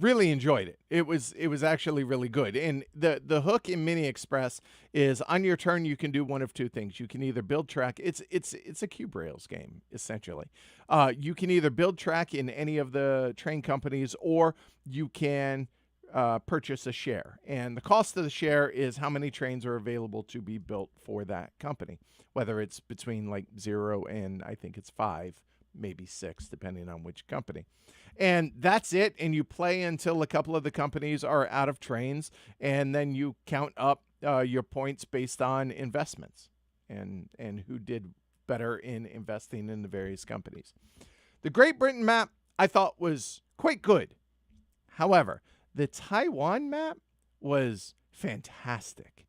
really enjoyed it. It was actually really good. And the hook in Mini Express is, on your turn you can do one of 2 things. You can either build track. It's a cube rails game essentially. You can either build track in any of the train companies, or you can purchase a share. And the cost of the share is how many trains are available to be built for that company, whether it's between like 0 and I think it's 5, maybe 6, depending on which company. And that's it. And you play until a couple of the companies are out of trains, and then you count up your points based on investments and who did better in investing in the various companies. The Great Britain map I thought was quite good. However, the Taiwan map was fantastic,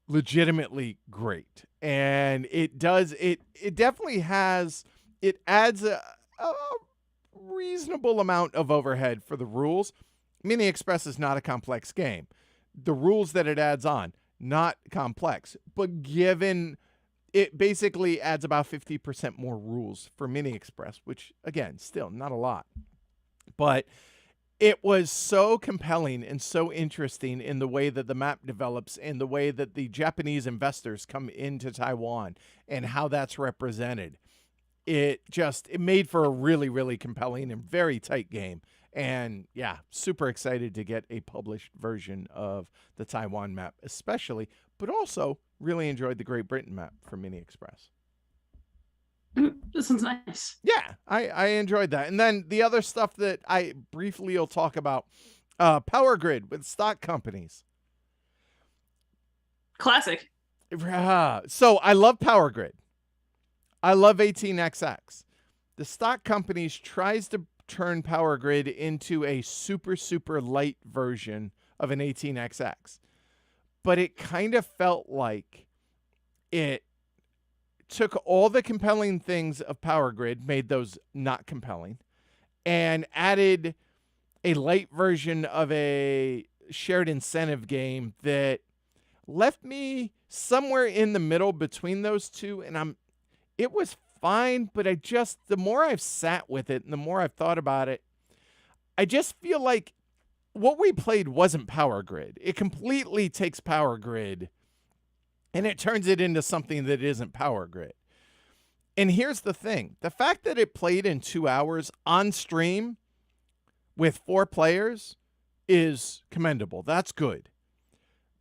legitimately great. And it definitely has, it adds a reasonable amount of overhead for the rules. Mini Express is not a complex game. The rules that it adds on, not complex, but given it basically adds about 50% more rules for Mini Express, which again, still not a lot. But it was so compelling and so interesting in the way that the map develops and the way that the Japanese investors come into Taiwan and how that's represented. It made for a really, really compelling and very tight game. And yeah, super excited to get a published version of the Taiwan map, especially, but also really enjoyed the Great Britain map for Mini Express. This one's nice. Yeah, I enjoyed that. And then the other stuff that I briefly will talk about, Power Grid with stock companies. Classic. So I love Power Grid. I love 18XX. The stock companies tries to turn Power Grid into a super, super light version of an 18XX. But it kind of felt like it took all the compelling things of Power Grid, made those not compelling, and added a light version of a shared incentive game that left me somewhere in the middle between those two, and it was fine, but the more I've sat with it and the more I've thought about it, I just feel like what we played wasn't Power Grid. It completely takes Power Grid and it turns it into something that isn't Power Grid. And here's the thing. The fact that it played in 2 hours on stream with 4 players is commendable. That's good.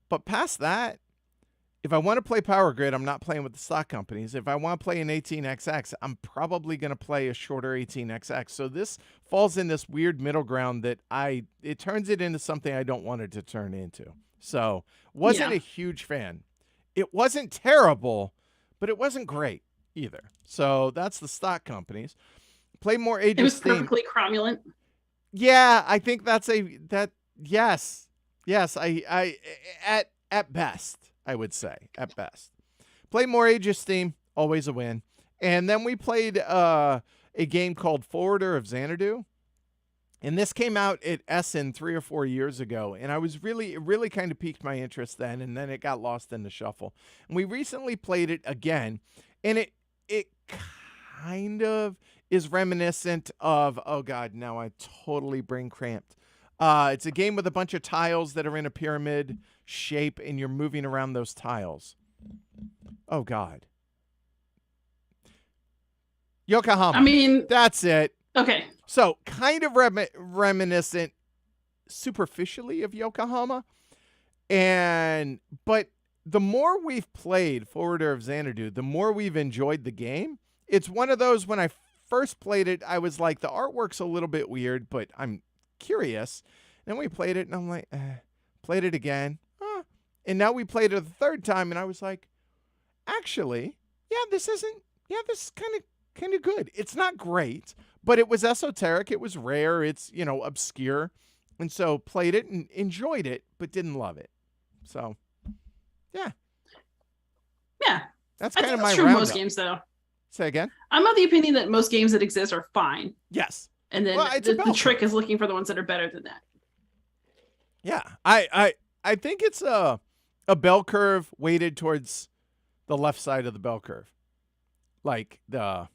But past that, if I want to play Power Grid, I'm not playing with the stock companies. If I want to play an 18XX, I'm probably going to play a shorter 18XX. So this falls in this weird middle ground that it turns it into something I don't want it to turn into. So wasn't a huge fan. It wasn't terrible, but it wasn't great either. So that's the stock companies. Play more Age It of was Steam. perfectly cromulent. Yeah, I think yes. I at best, I would say, at best. Play more Age of Steam, always a win. And then we played a game called Forwarder of Xanadu. And this came out at Essen 3 or 4 years ago. And it really kind of piqued my interest then. And then it got lost in the shuffle. And we recently played it again. And it kind of is reminiscent of, oh God, now I totally brain cramped. It's a game with a bunch of tiles that are in a pyramid shape, and you're moving around those tiles. Oh, God. Yokohama. I mean, that's it. Okay. So kind of reminiscent superficially of Yokohama. But the more we've played Forwarder of Xanadu, the more we've enjoyed the game. It's one of those, when I first played it, I was like, the artwork's a little bit weird, but I'm curious. Then we played it, and I'm like, played it again. And now we played it a third time, and I was like, actually, this is kind of good. It's not great, but it was esoteric. It was rare. It's, obscure. And so played it and enjoyed it, but didn't love it. So, yeah. Yeah. That's kind of my true roundup. Most games, though. Say again? I'm of the opinion that most games that exist are fine. Yes. And then the trick is looking for the ones that are better than that. Yeah. I think it's a bell curve weighted towards the left side of the bell curve. Like I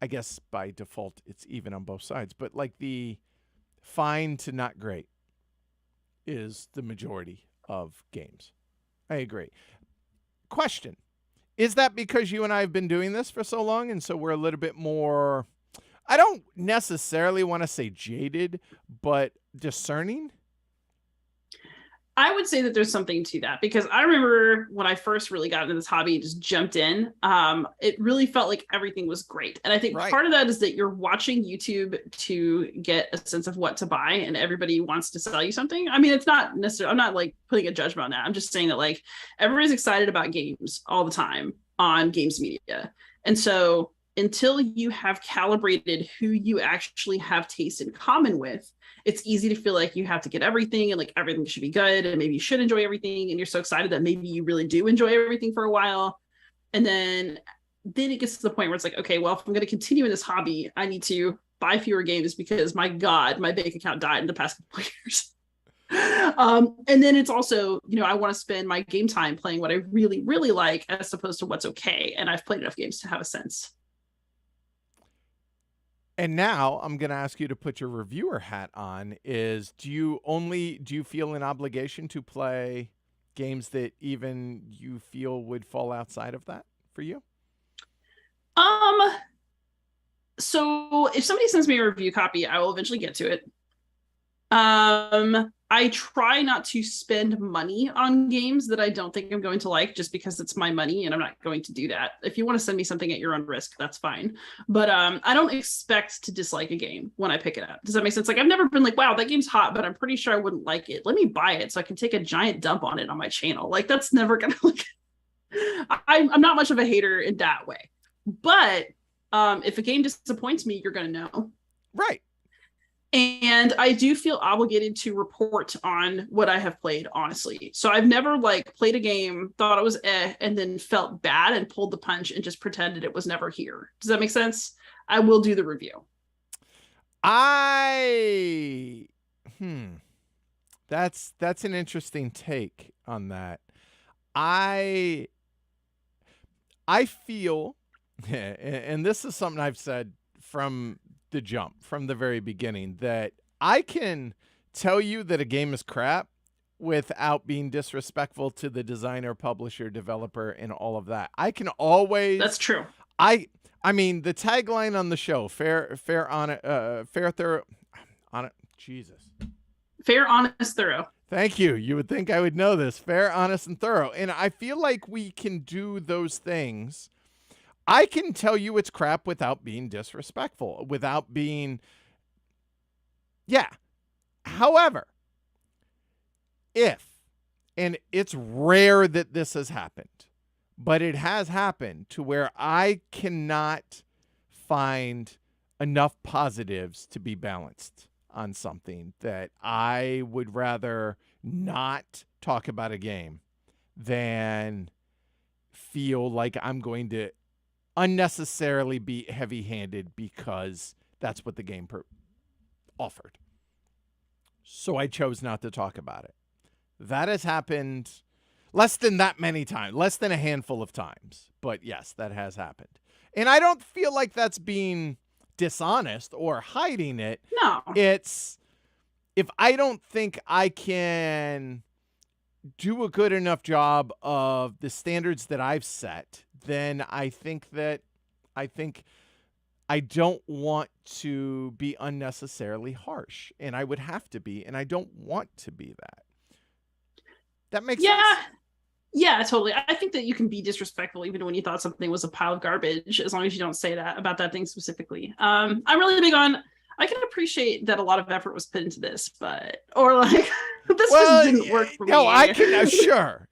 guess by default it's even on both sides, but like the fine to not great is the majority of games. I agree. Question. Is that because you and I have been doing this for so long, and so we're a little bit more, I don't necessarily want to say jaded, but discerning? I would say that there's something to that, because I remember when I first really got into this hobby and just jumped in, it really felt like everything was great. And I think part of that is that you're watching YouTube to get a sense of what to buy, and everybody wants to sell you something. I mean, it's not necessarily, I'm not like putting a judgment on that. I'm just saying that like everybody's excited about games all the time on games media. And so until you have calibrated who you actually have taste in common with, it's easy to feel like you have to get everything and like everything should be good, and maybe you should enjoy everything, and you're so excited that maybe you really do enjoy everything for a while. And then it gets to the point where it's like, okay, well, if I'm going to continue in this hobby, I need to buy fewer games because my God, my bank account died in the past couple of years. And then it's also, I want to spend my game time playing what I really, really like as opposed to what's okay. And I've played enough games to have a sense. And now I'm going to ask you to put your reviewer hat on. Do you feel an obligation to play games that even you feel would fall outside of that for you? So if somebody sends me a review copy, I will eventually get to it. I try not to spend money on games that I don't think I'm going to like, just because it's my money and I'm not going to do that. If you want to send me something at your own risk, that's fine. But I don't expect to dislike a game when I pick it up. Does that make sense? Like, I've never been like, wow, that game's hot, but I'm pretty sure I wouldn't like it. Let me buy it so I can take a giant dump on it on my channel. Like, that's never gonna like I'm not much of a hater in that way. But if a game disappoints me, you're gonna know. Right. And I do feel obligated to report on what I have played, honestly. So I've never like played a game, thought it was and then felt bad and pulled the punch and just pretended it was never here. Does that make sense? I will do the review. I Hmm. That's an interesting take on that. I I feel, and this is something I've said from the jump, from the very beginning, that I can tell you that a game is crap without being disrespectful to the designer, publisher, developer, and all of that. I can That's always, true. I, I mean, the tagline on the show, fair, on it, fair, thorough, on it, Jesus. Fair, honest, thorough. Thank you. You would think I would know this. Fair, honest, and thorough. And I feel like we can do those things. I can tell you it's crap without being disrespectful, without being, yeah. However, if, and it's rare that this has happened, but it has happened to where I cannot find enough positives to be balanced on something, that I would rather not talk about a game than feel like I'm going to unnecessarily be heavy-handed because that's what the game offered. So I chose not to talk about it. That has happened less than that many times, less than a handful of times. But yes, that has happened. And I don't feel like that's being dishonest or hiding it. No. It's, if I don't think I can do a good enough job of the standards that I've set, then I think I don't want to be unnecessarily harsh, and I would have to be, and I don't want to be that. That makes sense? Yeah, totally. I think that you can be disrespectful even when you thought something was a pile of garbage, as long as you don't say that about that thing specifically. I'm really big on, I can appreciate that a lot of effort was put into this, but, or like, this just didn't work for me. No, I can, sure.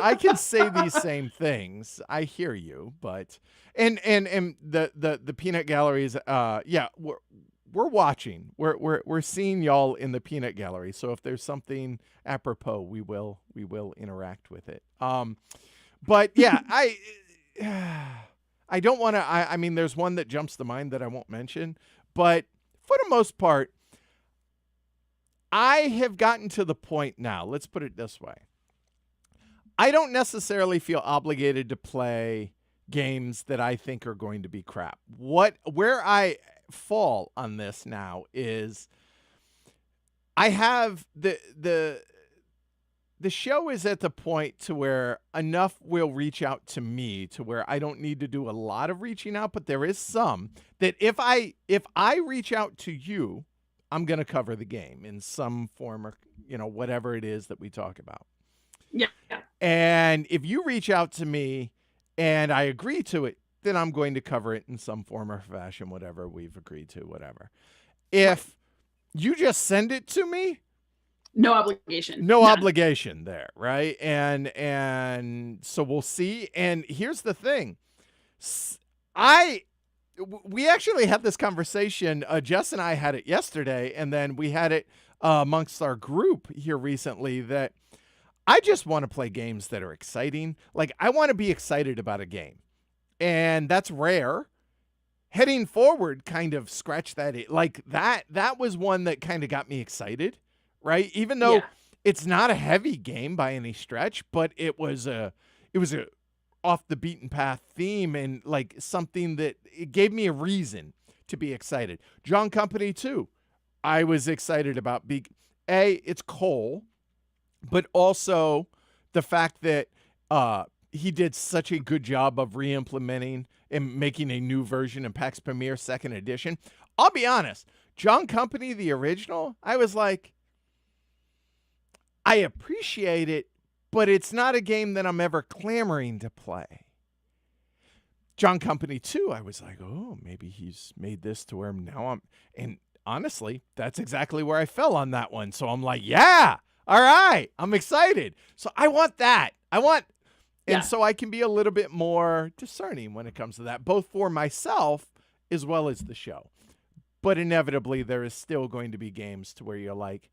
I can say these same things. I hear you, but, and the peanut galleries, yeah, we're watching. We're seeing y'all in the peanut gallery. So if there's something apropos, we will interact with it. But yeah, I don't want to. I mean, there's one that jumps to mind that I won't mention, but for the most part, I have gotten to the point now. Let's put it this way: I don't necessarily feel obligated to play games that I think are going to be crap. Where I fall on this now is I have the show is at the point to where enough will reach out to me to where I don't need to do a lot of reaching out, but there is some that if I reach out to you, I'm going to cover the game in some form, or whatever it is that we talk about. Yeah. And if you reach out to me and I agree to it, then I'm going to cover it in some form or fashion, whatever we've agreed to, whatever. If you just send it to me, no obligation. No obligation there, right? And so we'll see. And here's the thing. We actually had this conversation. Jess and I had it yesterday, and then we had it amongst our group here recently, that I just want to play games that are exciting. Like, I want to be excited about a game. And that's rare. Heading forward kind of scratched that. Like that was one that kind of got me excited, right? Even though it's not a heavy game by any stretch, but it was a off the beaten path theme, and like something that it gave me a reason to be excited. John Company 2, I was excited about. It's Cole, but also the fact that he did such a good job of re-implementing and making a new version in PAX Premier 2nd Edition. I'll be honest, John Company, the original, I was like, I appreciate it, but it's not a game that I'm ever clamoring to play. John Company 2, I was like, oh, maybe he's made this to where now and honestly, that's exactly where I fell on that one. So I'm like, yeah, all right, I'm excited. So I want that. And so I can be a little bit more discerning when it comes to that, both for myself as well as the show. But inevitably, there is still going to be games to where you're like,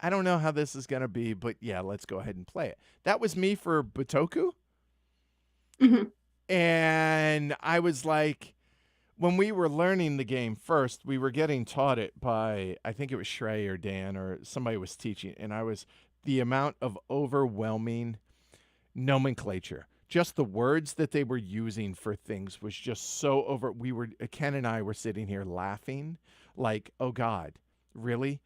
I don't know how this is going to be, but yeah, let's go ahead and play it. That was me for Botoku. Mm-hmm. And I was like, when we were learning the game first, we were getting taught it by, I think it was Shrey or Dan or somebody was teaching, and the amount of overwhelming nomenclature, just the words that they were using for things was just so over. Ken and I were sitting here laughing like, oh God, really?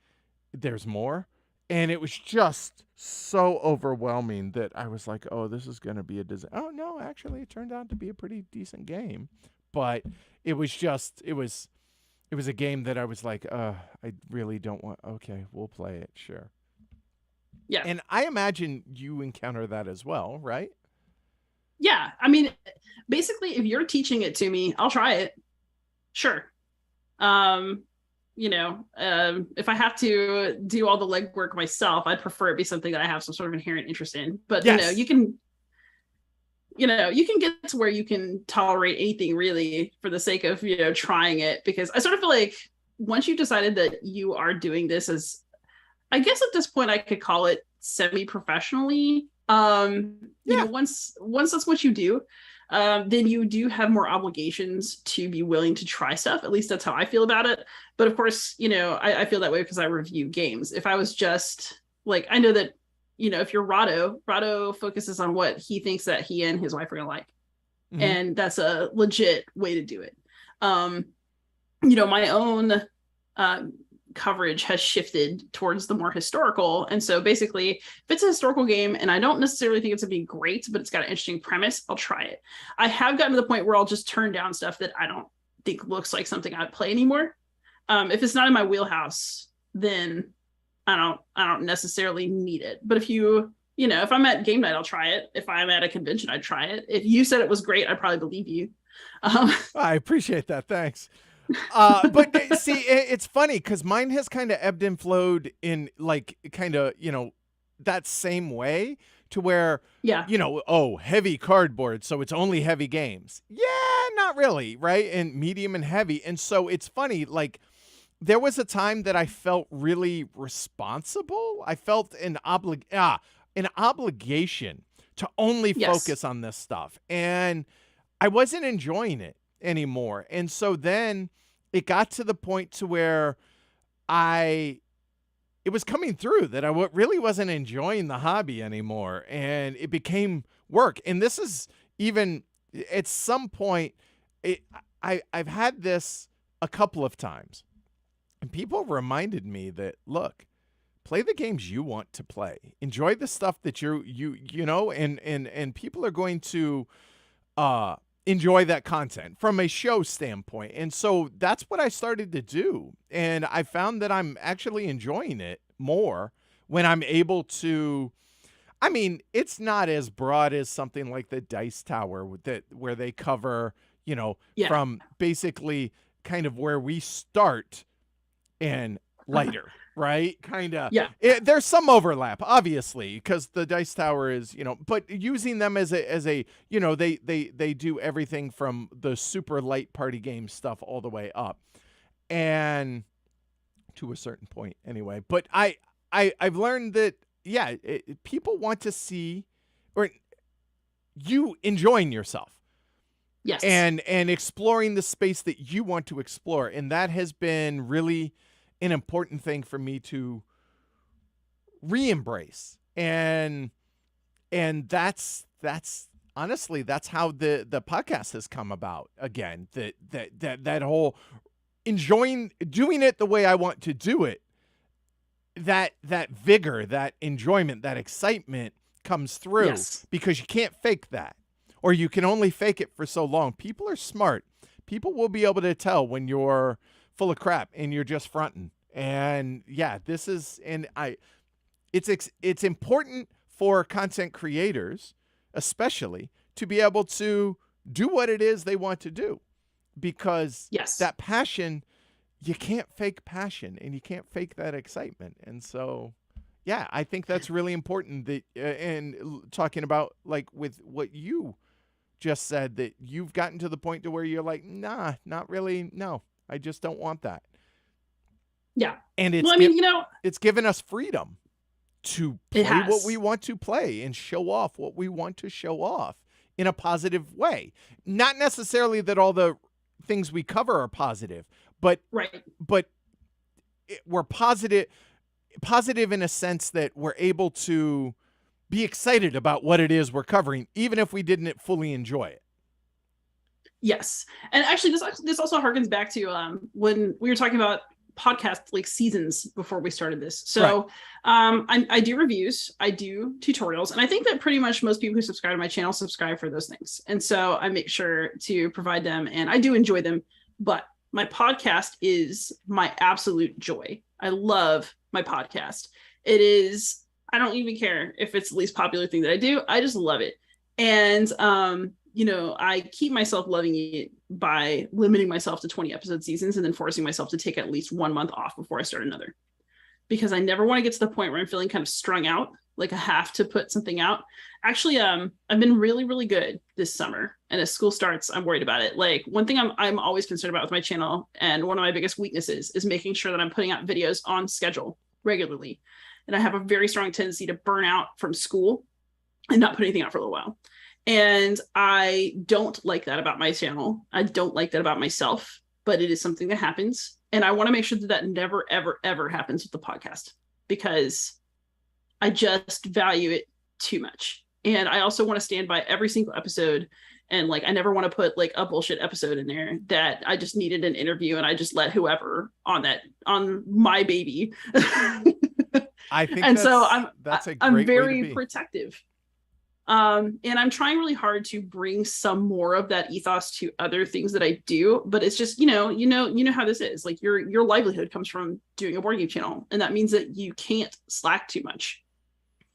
There's more? And it was just so overwhelming that I was like, oh, this is going to be a disaster. Oh, no, actually, it turned out to be a pretty decent game. But it was a game that I was like, I really don't want. Okay, we'll play it. Sure. Yeah. And I imagine you encounter that as well, right? Yeah. I mean, basically, if you're teaching it to me, I'll try it. Sure. If I have to do all the legwork myself, I'd prefer it be something that I have some sort of inherent interest in. But yes. you can get to where you can tolerate anything really for the sake of, trying it, because I sort of feel like once you've decided that you are doing this as, I guess at this point I could call it semi-professionally. Once that's what you do, then you do have more obligations to be willing to try stuff. At least that's how I feel about it. But of course, I feel that way because I review games. If I was just like, I know that, if you're Rado focuses on what he thinks that he and his wife are gonna like. Mm-hmm. And that's a legit way to do it. My own coverage has shifted towards the more historical. And so basically, if it's a historical game and I don't necessarily think it's gonna be great, but it's got an interesting premise, I'll try it. I have gotten to the point where I'll just turn down stuff that I don't think looks like something I'd play anymore. If it's not in my wheelhouse, then I don't necessarily need it. But if I'm at game night, I'll try it. If I'm at a convention, I'd try it. If you said it was great, I'd probably believe you. I appreciate that. Thanks. But see, it's funny because mine has kind of ebbed and flowed in like kind of, that same way to where, heavy cardboard. So it's only heavy games. Yeah, not really. Right. And medium and heavy. And so it's funny, like there was a time that I felt really responsible. I felt an obligation to only focus on this stuff. And I wasn't enjoying it anymore. And so then it got to the point to where it was coming through that I really wasn't enjoying the hobby anymore. And it became work. And this is even at some point, I've had this a couple of times. And people reminded me that, look, play the games you want to play. Enjoy the stuff that and people are going to enjoy that content from a show standpoint. And so that's what I started to do. And I found that I'm actually enjoying it more when I'm able to. I mean, it's not as broad as something like the Dice Tower where they cover, from basically kind of where we start and lighter, right? Kind of. Yeah. There's some overlap, obviously, because the Dice Tower is, but using them as a they do everything from the super light party game stuff all the way up, and to a certain point, anyway. But I've learned that people want to see or you enjoying yourself. Yes. And exploring the space that you want to explore, and that has been really an important thing for me to re-embrace. And that's honestly, that's how the podcast has come about again. That whole enjoying doing it the way I want to do it. That vigor, that enjoyment, that excitement comes through because you can't fake that, or you can only fake it for so long. People are smart. People will be able to tell when you're full of crap and you're just fronting. And it's important for content creators, especially, to be able to do what it is they want to do, because that passion, you can't fake passion and you can't fake that excitement. And so, I think that's really important that, and talking about like with what you just said, that you've gotten to the point to where you're like, nah, not really. No, I just don't want that. Yeah. And it's given us freedom to play what we want to play and show off what we want to show off in a positive way. Not necessarily that all the things we cover are positive, but Right. we're positive in a sense that we're able to be excited about what it is we're covering, even if we didn't fully enjoy it. Yes. And actually this also harkens back to when we were talking about podcast like seasons before we started this. So I do reviews, I do tutorials, and I think that pretty much most people who subscribe to my channel subscribe for those things. And so I make sure to provide them, and I do enjoy them, but my podcast is my absolute joy. I love my podcast. It is, I don't even care if it's the least popular thing that I do. I just love it. And you know, I keep myself loving it by limiting myself to 20 episode seasons and then forcing myself to take at least 1 month off before I start another. Because I never want to get to the point where I'm feeling kind of strung out, like I have to put something out. Actually, I've been really, really good this summer. And as school starts, I'm worried about it. Like one thing I'm always concerned about with my channel, and one of my biggest weaknesses, is making sure that I'm putting out videos on schedule regularly. And I have a very strong tendency to burn out from school and not put anything out for a little while. And I don't like that about my channel. I don't like that about myself, but it is something that happens. And I want to make sure that that never, ever, ever happens with the podcast, because I just value it too much. And I also want to stand by every single episode. And like, I never want to put like a bullshit episode in there that I just needed an interview and I just let whoever on my baby. I think and that's, so I'm very protective. And I'm trying really hard to bring some more of that ethos to other things that I do, but it's just, you know how this is. Like your livelihood comes from doing a board game channel, and that means that you can't slack too much.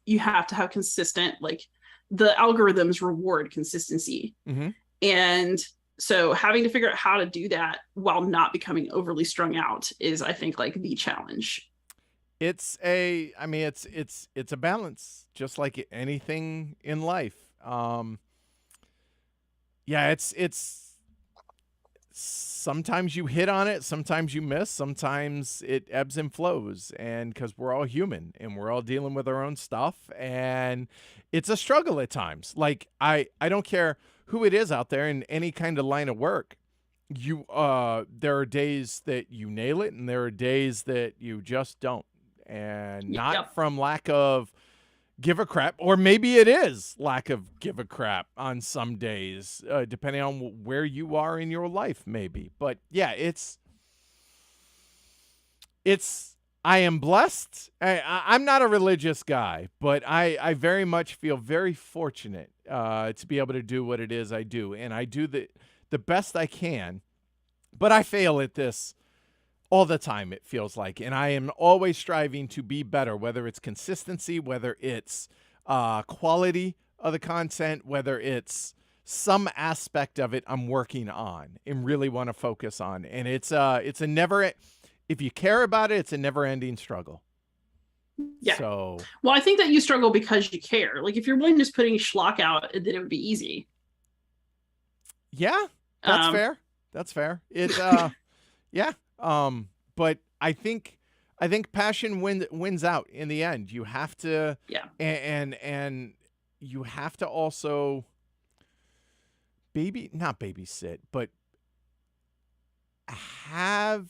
You have to have consistent, like the algorithms reward consistency. Mm-hmm. And so having to figure out how to do that while not becoming overly strung out is, I think, like the challenge. It's a balance, just like anything in life. Yeah, it's sometimes you hit on it, sometimes you miss, sometimes it ebbs and flows, and because we're all human and we're all dealing with our own stuff, and it's a struggle at times. Like I don't care who it is out there in any kind of line of work. There are days that you nail it, and there are days that you just don't. And not from lack of give a crap, or maybe it is lack of give a crap on some days, depending on where you are in your life, maybe. But yeah, I am blessed. I'm not a religious guy, but I very much feel very fortunate to be able to do what it is I do. And I do the best I can, but I fail at this all the time, it feels like. And I am always striving to be better, whether it's consistency, whether it's quality of the content, whether it's some aspect of it I'm working on and really want to focus on. And it's a never, if you care about it, it's a never ending struggle. Yeah. So, well, I think that you struggle because you care. Like if you're willing to just putting schlock out, then it would be easy. Yeah, that's fair. That's fair. It's yeah. But I think passion wins out in the end. You have to, and you have to also not babysit, but have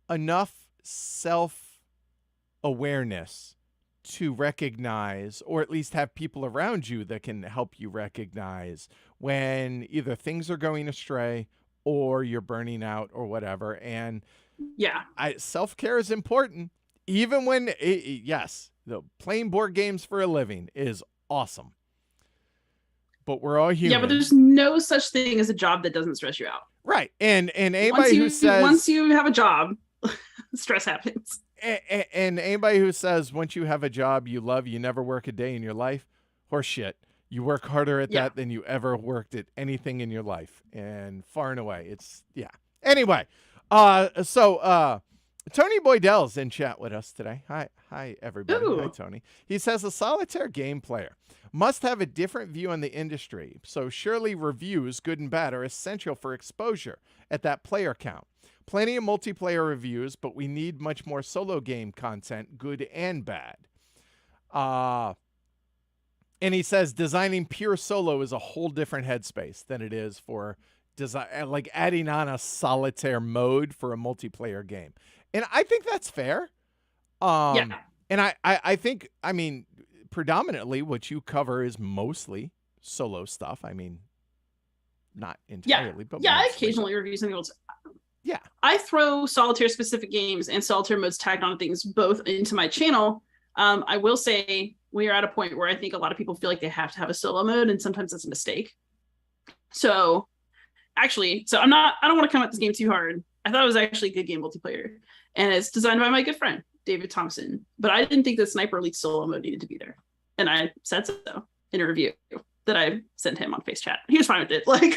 enough self-awareness to recognize, or at least have people around you that can help you recognize when either things are going astray or you're burning out or whatever. And self-care is important, even when playing board games for a living is awesome, but we're all human. Yeah, but there's no such thing as a job that doesn't stress you out, right? And anybody who says once you have a job, stress happens. And anybody who says once you have a job you love, you never work a day in your life, horse shit. You work harder at that than you ever worked at anything in your life, and far and away. Anyway, so Tony Boydell's in chat with us today. Hi everybody. Ooh. Hi Tony. He says a solitaire game player must have a different view on the industry, so surely reviews, good and bad, are essential for exposure at that player count. Plenty of multiplayer reviews, but we need much more solo game content, good and bad. And he says designing pure solo is a whole different headspace than it is for like adding on a solitaire mode for a multiplayer game. And I think that's fair. Yeah. And I think, I mean, predominantly what you cover is mostly solo stuff. I mean, not entirely, but yeah, I mostly. occasionally review something else. Yeah. I throw solitaire specific games and solitaire modes tagged on things both into my channel. I will say we are at a point where I think a lot of people feel like they have to have a solo mode, and sometimes that's a mistake. So actually, I don't want to come at this game too hard. I thought it was actually a good game multiplayer, and it's designed by my good friend David Thompson. But I didn't think the Sniper Elite solo mode needed to be there, and I said so in a review that I sent him on Face Chat. He was fine with it. Like,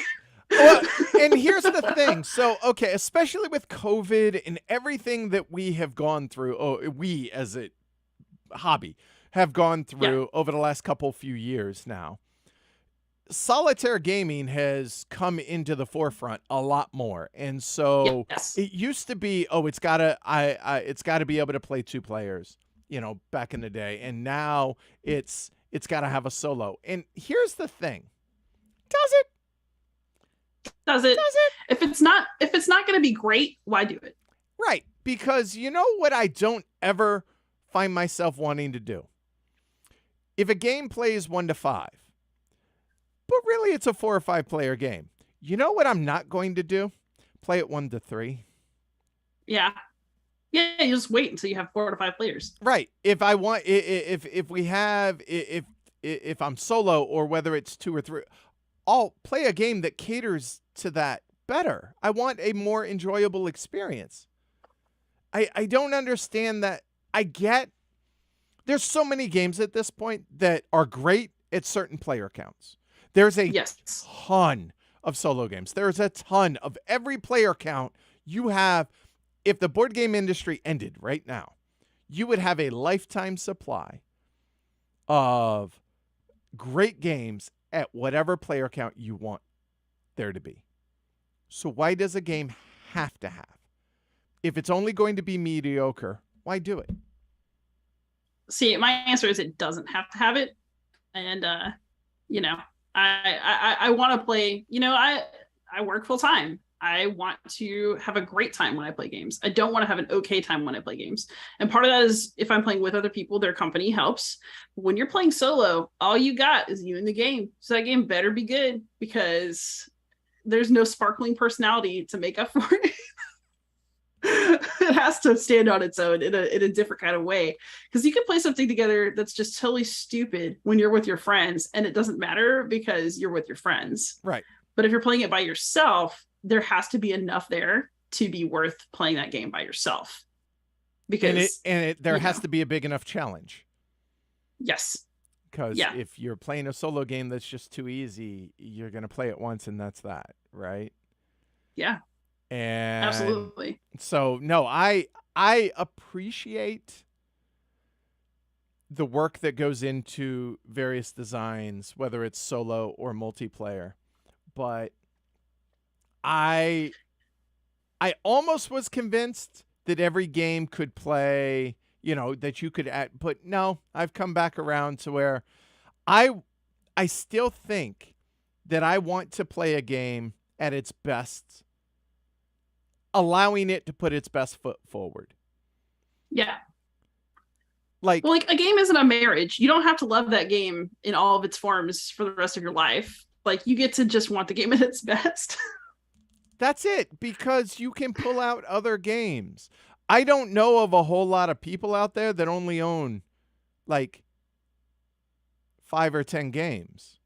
well, and here's the thing. So, okay, especially with COVID and everything that we have gone through, we as a hobby have gone through over the last few years now. Solitaire gaming has come into the forefront a lot more. And so it used to be, it's gotta be able to play 2 players, back in the day. And now it's gotta have a solo. And here's the thing. Does it? If it's not going to be great, why do it? Right. Because you know what I don't ever find myself wanting to do? If a game plays 1 to 5, but really it's a 4 or 5 player game, you know what I'm not going to do? Play it 1 to 3. Yeah. Yeah, you just wait until you have 4 to 5 players. Right. If I want, if I'm solo, or whether it's 2 or 3, I'll play a game that caters to that better. I want a more enjoyable experience. I don't understand that. I get there's so many games at this point that are great at certain player counts. There's a ton of solo games. There's a ton of every player count you have. If the board game industry ended right now, you would have a lifetime supply of great games at whatever player count you want there to be. So why does a game have to have? If it's only going to be mediocre, why do it? See, my answer is it doesn't have to have it. And, I want to play, I work full time. I want to have a great time when I play games. I don't want to have an okay time when I play games. And part of that is if I'm playing with other people, their company helps. When you're playing solo, all you got is you in the game. So that game better be good, because there's no sparkling personality to make up for it. It has to stand on its own in a different kind of way, because you can play something together that's just totally stupid when you're with your friends, and it doesn't matter because you're with your friends. Right. But if you're playing it by yourself, there has to be enough there to be worth playing that game by yourself, because there has to be a big enough challenge. Yes. Because if you're playing a solo game that's just too easy, you're going to play it once and that's that, right? Yeah. And absolutely. So no, I appreciate the work that goes into various designs, whether it's solo or multiplayer. But I almost was convinced that every game could play, that you could add, but no, I've come back around to where I still think that I want to play a game at its best, allowing it to put its best foot forward. Yeah. Like a game isn't a marriage. You don't have to love that game in all of its forms for the rest of your life. Like, you get to just want the game at its best. That's it, because you can pull out other games. I don't know of a whole lot of people out there that only own like 5 or 10 games.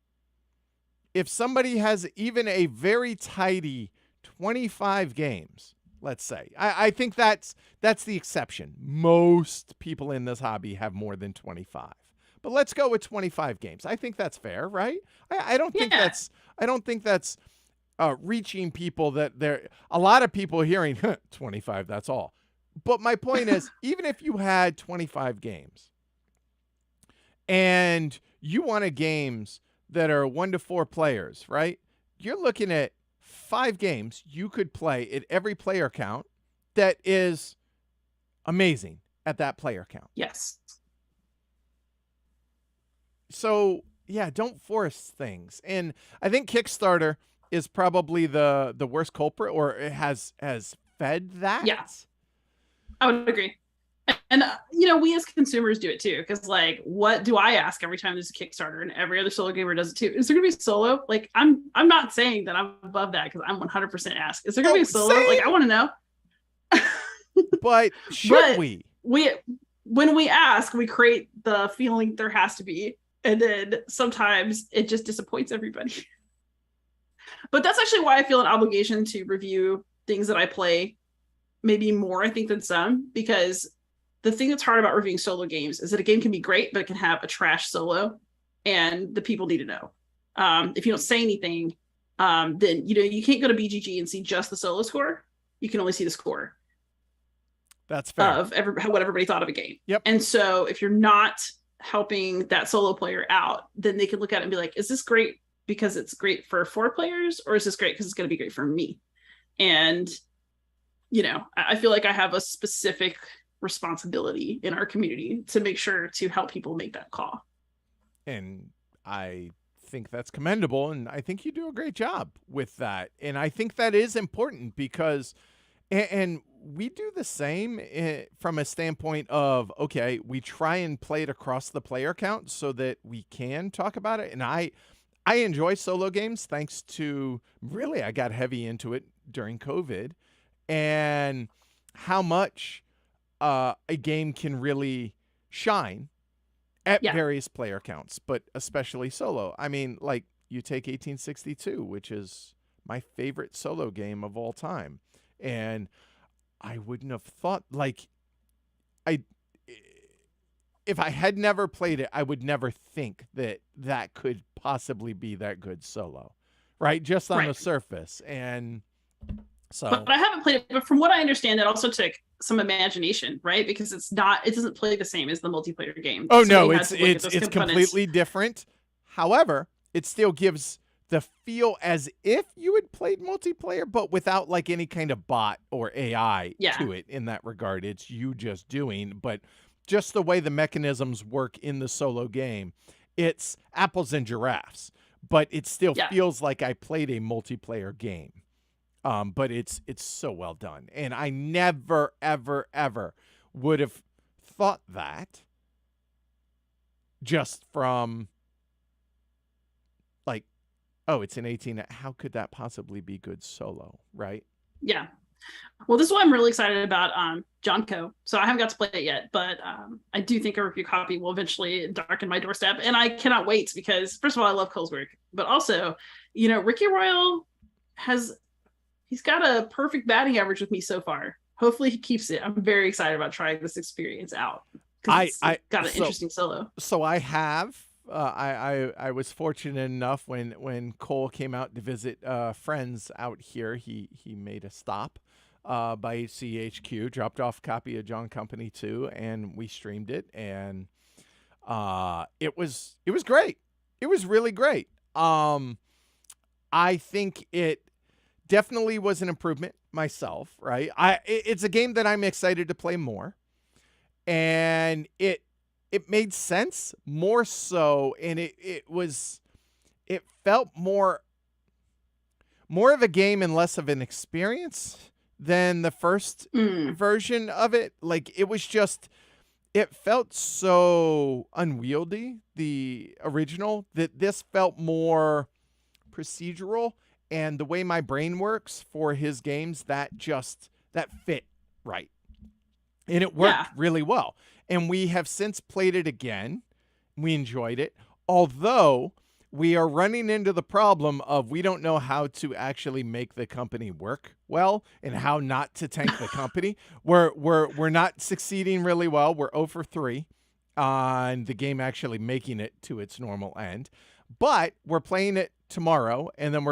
If somebody has even a very tidy 25 games, let's say, I think that's the exception. Most people in this hobby have more than 25. But let's go with 25 games. I think that's fair, right? I don't think that's reaching people that they're a lot of people hearing 25, that's all. But my point is, even if you had 25 games and you wanted games that are 1 to 4 players, right? You're looking at 5 games you could play at every player count that is amazing at that player count. Yes. So, yeah, don't force things. And I think Kickstarter is probably the worst culprit, or it has fed that. Yeah, I would agree. And you know, we as consumers do it too, because like, what do I ask every time there's a Kickstarter, and every other solo gamer does it too? Is there gonna be solo? Like, I'm not saying that I'm above that, because I'm 100% ask. Is there gonna be a solo? Same. Like, I want to know. But should we? When we ask, we create the feeling there has to be, and then sometimes it just disappoints everybody. But that's actually why I feel an obligation to review things that I play, maybe more, I think, than some, because the thing that's hard about reviewing solo games is that a game can be great, but it can have a trash solo, and the people need to know. If you don't say anything, then you can't go to BGG and see just the solo score. You can only see the score. That's fair. Of what everybody thought of a game. Yep. And so if you're not helping that solo player out, then they can look at it and be like, is this great because it's great for 4 players, or is this great because it's going to be great for me? And, I feel like I have a specific responsibility in our community to make sure to help people make that call. And I think that's commendable, and I think you do a great job with that. And I think that is important because, and we do the same from a standpoint of, okay, we try and play it across the player count so that we can talk about it. And I enjoy solo games, thanks to, really, I got heavy into it during COVID, and how much a game can really shine at various player counts, but especially solo. I mean, like, you take 1862, which is my favorite solo game of all time. And I wouldn't have thought, like, if I had never played it, I would never think that that could possibly be that good solo, right? Just on the surface. And so, but I haven't played it, but from what I understand, it also took some imagination, right? Because it doesn't play the same as the multiplayer game. Oh, so no, it's completely different. However, it still gives the feel as if you had played multiplayer, but without like any kind of bot or AI to it in that regard. It's you just doing, but just the way the mechanisms work in the solo game, it's apples and giraffes, but it still feels like I played a multiplayer game. But it's so well done. And I never, ever, ever would have thought that just from like, oh, it's an 18. How could that possibly be good solo, right? Yeah. Well, this is why I'm really excited about John Co. So I haven't got to play it yet, but I do think a review copy will eventually darken my doorstep. And I cannot wait because, first of all, I love Cole's work. But also, Ricky Royal he's got a perfect batting average with me so far. Hopefully he keeps it. I'm very excited about trying this experience out. I got an interesting solo. So I have. I was fortunate enough when Cole came out to visit friends out here. He made a stop by HCHQ, dropped off a copy of John Company 2, and we streamed it, and it was great. It was really great. I think it definitely was an improvement myself, right? It's a game that I'm excited to play more, and it made sense more so, and it felt more of a game and less of an experience than the first version of it. Like, it felt so unwieldy, the original, that this felt more procedural. And the way my brain works for his games, that fit right. And it worked really well. And we have since played it again. We enjoyed it. Although we are running into the problem of we don't know how to actually make the company work well and how not to tank the company. We're not succeeding really well. We're 0 for 3 on the game actually making it to its normal end. But we're playing it tomorrow, and then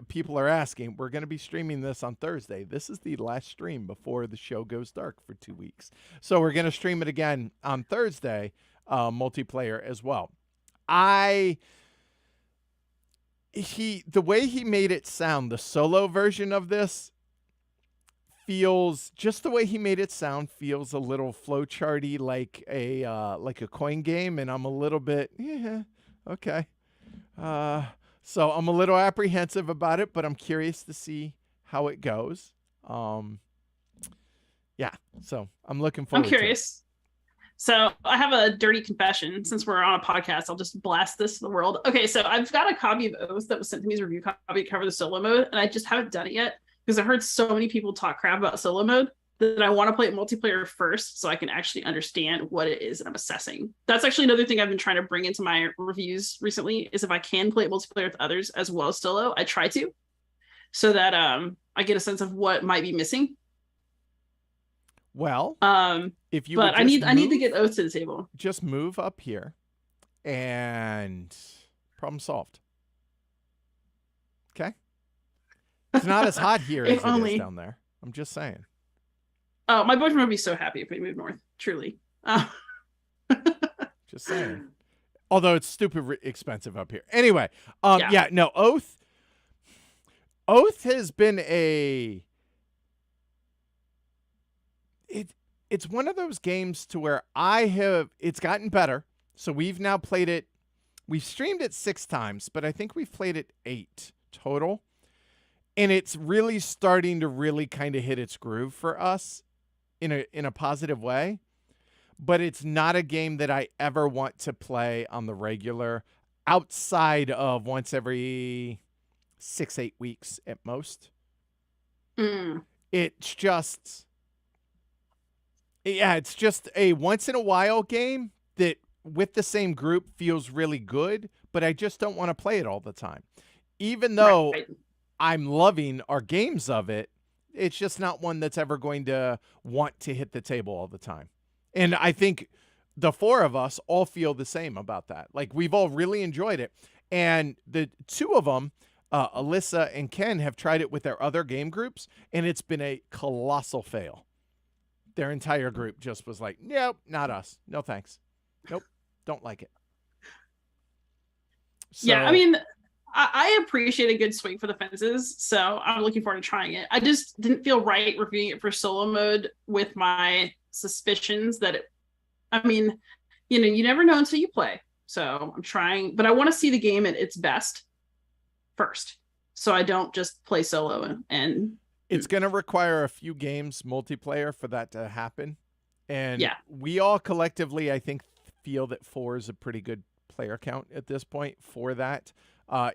people are asking, we're going to be streaming this on Thursday. This is the last stream before the show goes dark for 2 weeks. So we're going to stream it again on Thursday, multiplayer as well. The way he made it sound, the solo version of this feels, just the way he made it sound feels a little flowcharty, like a coin game. And I'm a little bit, okay. So I'm a little apprehensive about it, but I'm curious to see how it goes. Yeah, so I'm looking I'm forward to it. curious. So I have a dirty confession. Since we're on a podcast, I'll just blast this to the world. Okay, so I've got a copy of Oath that was sent to me as a review copy to cover the solo mode, and I just haven't done it yet because I've heard so many people talk crap about solo mode that I want to play it multiplayer first so I can actually understand what it is that I'm assessing. That's actually another thing I've been trying to bring into my reviews recently is if I can play it multiplayer with others as well as solo, I try to, so that I get a sense of what might be missing. Well, if you but I need to get Oath to the table. Just move up here, and problem solved. Okay, it's not as hot here as it is down there. I'm just saying. Oh, my boyfriend would be so happy if we moved north. Truly. Just saying. Although it's stupid expensive up here. Anyway, yeah, no, Oath has been it's one of those games to where it's gotten better. So we've now played it. We've streamed it 6 times, but I think we've played it 8 total. And it's really starting to really kind of hit its groove for us in a positive way. But it's not a game that I ever want to play on the regular outside of once every 6-8 weeks at most. It's just a once in a while game that with the same group feels really good, but I just don't want to play it all the time. Even though I'm loving our games of it, it's just not one that's ever going to want to hit the table all the time. And I think the 4 of us all feel the same about that. Like, we've all really enjoyed it. And the 2 of them, Alyssa and Ken, have tried it with their other game groups, and it's been a colossal fail. Their entire group just was like, nope, not us. No thanks. Nope, don't like it. So, yeah, I mean, I appreciate a good swing for the fences, so I'm looking forward to trying it. I just didn't feel right reviewing it for solo mode with my suspicions that you never know until you play. So I'm trying, but I want to see the game at its best first, so I don't just play solo. And it's going to require a few games multiplayer for that to happen. And yeah, we all collectively, I think, feel that 4 is a pretty good player count at this point for that.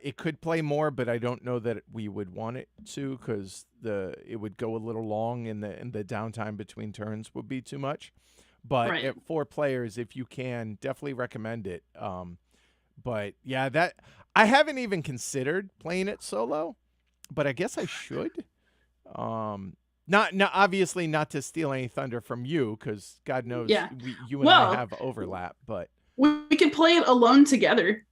It could play more, but I don't know that we would want it to, because it would go a little long, and the downtime between turns would be too much. But at 4 players, if you can, definitely recommend it. But yeah, that I haven't even considered playing it solo, but I guess I should. Not obviously not to steal any thunder from you, because God knows you and I have overlap. But we could play it alone together.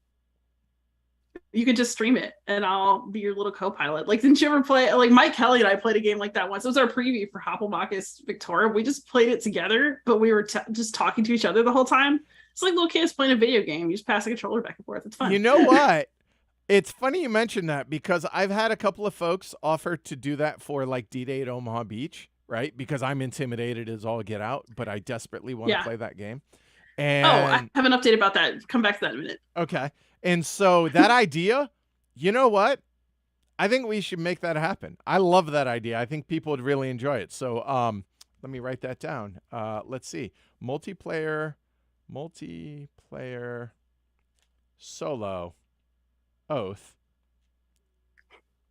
You could just stream it, and I'll be your little co-pilot. Like, didn't you ever play? Like, Mike Kelly and I played a game like that once. It was our preview for Holomachus Victoria. We just played it together, but we were just talking to each other the whole time. It's like little kids playing a video game. You just pass the controller back and forth. It's fun. You know what? It's funny you mentioned that, because I've had a couple of folks offer to do that for like D-Day at Omaha Beach, right? Because I'm intimidated as all get out, but I desperately want to play that game. And I have an update about that. Come back to that in a minute. Okay. And so that idea, you know what? I think we should make that happen. I love that idea. I think people would really enjoy it. So let me write that down. Let's see. Multiplayer solo Oath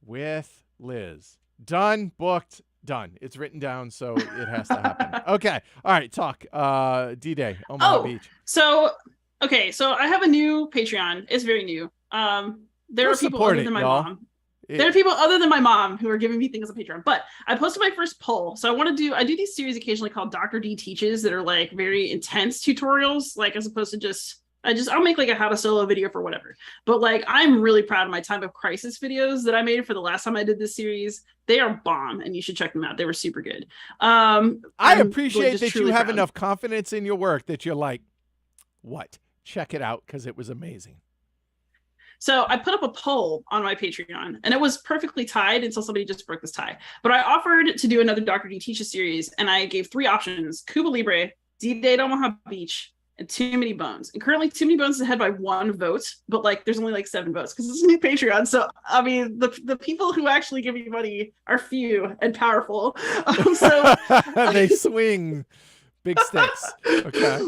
with Liz. Done, booked, done. It's written down, so it has to happen. Okay. All right, talk. D-Day, Omaha Beach. So I have a new Patreon. It's very new. There are people other than my mom. There are people other than my mom who are giving me things on Patreon. But I posted my first poll. So I do these series occasionally called Dr. D Teaches that are like very intense tutorials, like as opposed to I'll make like a how to solo video for whatever. But like, I'm really proud of my time of crisis videos that I made for the last time I did this series. They are bomb, and you should check them out. They were super good. I appreciate that you have enough confidence in your work that you're like, what? Check it out, because it was amazing. So I put up a poll on my Patreon, and it was perfectly tied until somebody just broke this tie. But I offered to do another Dr. D Teaches series, and I gave 3 options: Cuba Libre, D-Day at Omaha Beach, and Too Many Bones. And currently Too Many Bones is ahead by 1 vote, but like there's only like 7 votes because it's a new Patreon. So I mean the people who actually give me money are few and powerful. So They swing big sticks. Okay.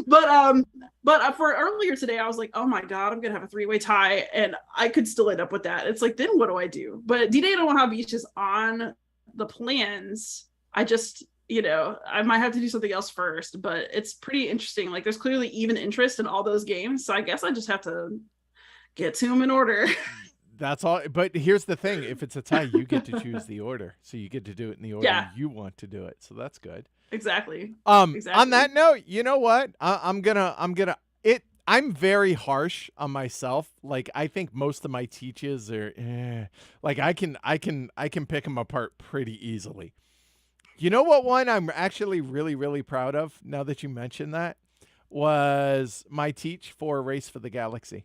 But for earlier today, I was like, oh my God, I'm gonna have a 3-way tie, and I could still end up with that. It's like, then what do I do? But D-Day at Omaha Beach is on the plans. I just, I might have to do something else first, but it's pretty interesting. Like, there's clearly even interest in all those games, so I guess I just have to get to them in order. That's all. But here's the thing: if it's a tie, you get to choose the order, so you get to do it in the order you want to do it. So that's good. Exactly. On that note, you know what? I'm very harsh on myself. Like, I think most of my teaches are like I can pick them apart pretty easily. You know what one I'm actually really, really proud of, now that you mentioned that, was my teach for Race for the Galaxy.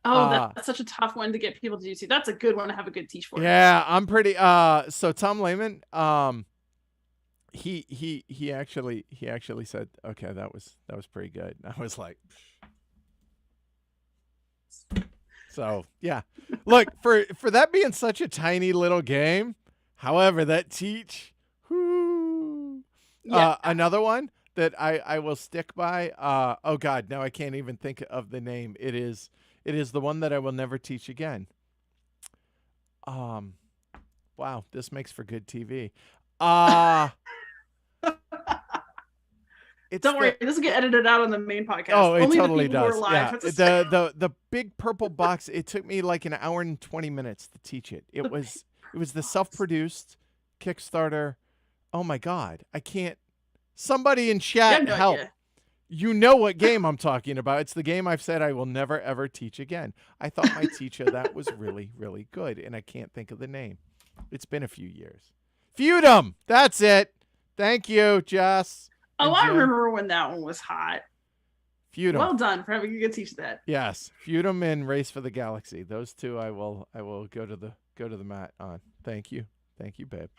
Oh, that's such a tough one to get people to do too. That's a good one to have a good teach for. Yeah, I'm pretty so Tom Lehman, he actually said, okay, that was pretty good. And I was like, so yeah. Look, for that being such a tiny little game, however, that teach, another one that I will stick by. Oh God, now I can't even think of the name. It is the one that I will never teach again. Wow, this makes for good TV. Don't worry, this will get edited out on the main podcast. Oh, it Only totally the people does. Who are live Yeah. The big purple box. It took me like an hour and 20 minutes to teach it. It was the self-produced Kickstarter. Oh my God, I can't. Somebody in chat help. You know what game I'm talking about. It's the game I've said I will never, ever teach again. I thought my teacher that was really, really good, and I can't think of the name. It's been a few years. Feudum. That's it. Thank you, Jess. Oh, I remember when that one was hot. Feudum. Well done for having a good teach that. Yes, Feudum and Race for the Galaxy. Those two I will go to the mat on. Thank you, babe.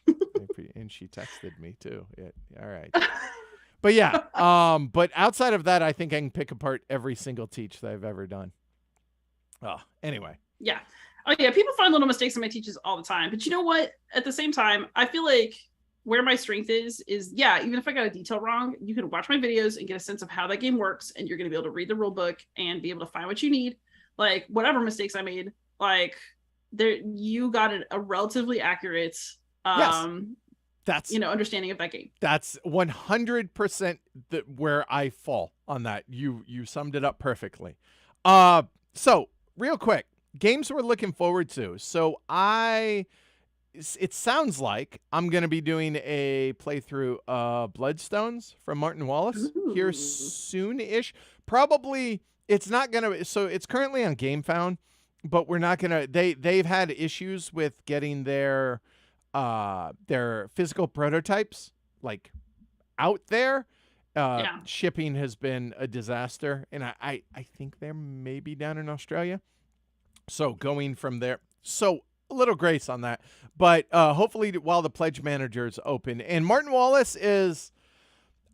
And she texted me too. All right. But yeah, but outside of that, I think I can pick apart every single teach that I've ever done. Oh, anyway. Yeah. Oh yeah, people find little mistakes in my teaches all the time. But you know what? At the same time, I feel like where my strength is yeah, even if I got a detail wrong, you can watch my videos and get a sense of how that game works, and you're going to be able to read the rule book and be able to find what you need. Like, whatever mistakes I made, like, there, you got a relatively accurate that's understanding of that game. That's 100% where I fall on that. You summed it up perfectly. So real quick, games we're looking forward to. So it sounds like I'm going to be doing a playthrough of Bloodstones from Martin Wallace here soon-ish. Probably it's not going to, so it's currently on GameFound, but we're not going to, they've had issues with getting their physical prototypes like out there. Shipping has been a disaster, and I think they're maybe down in Australia. So going from there, so a little grace on that, but hopefully while the pledge manager is open. And Martin Wallace is,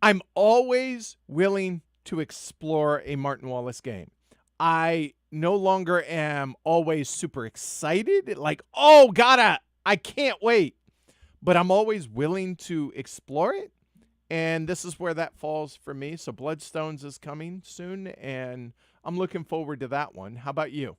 I'm always willing to explore a Martin Wallace game. I no longer am always super excited, like, oh God, I can't wait, but I'm always willing to explore it. And this is where that falls for me. So Bloodstones is coming soon, and I'm looking forward to that one. How about you?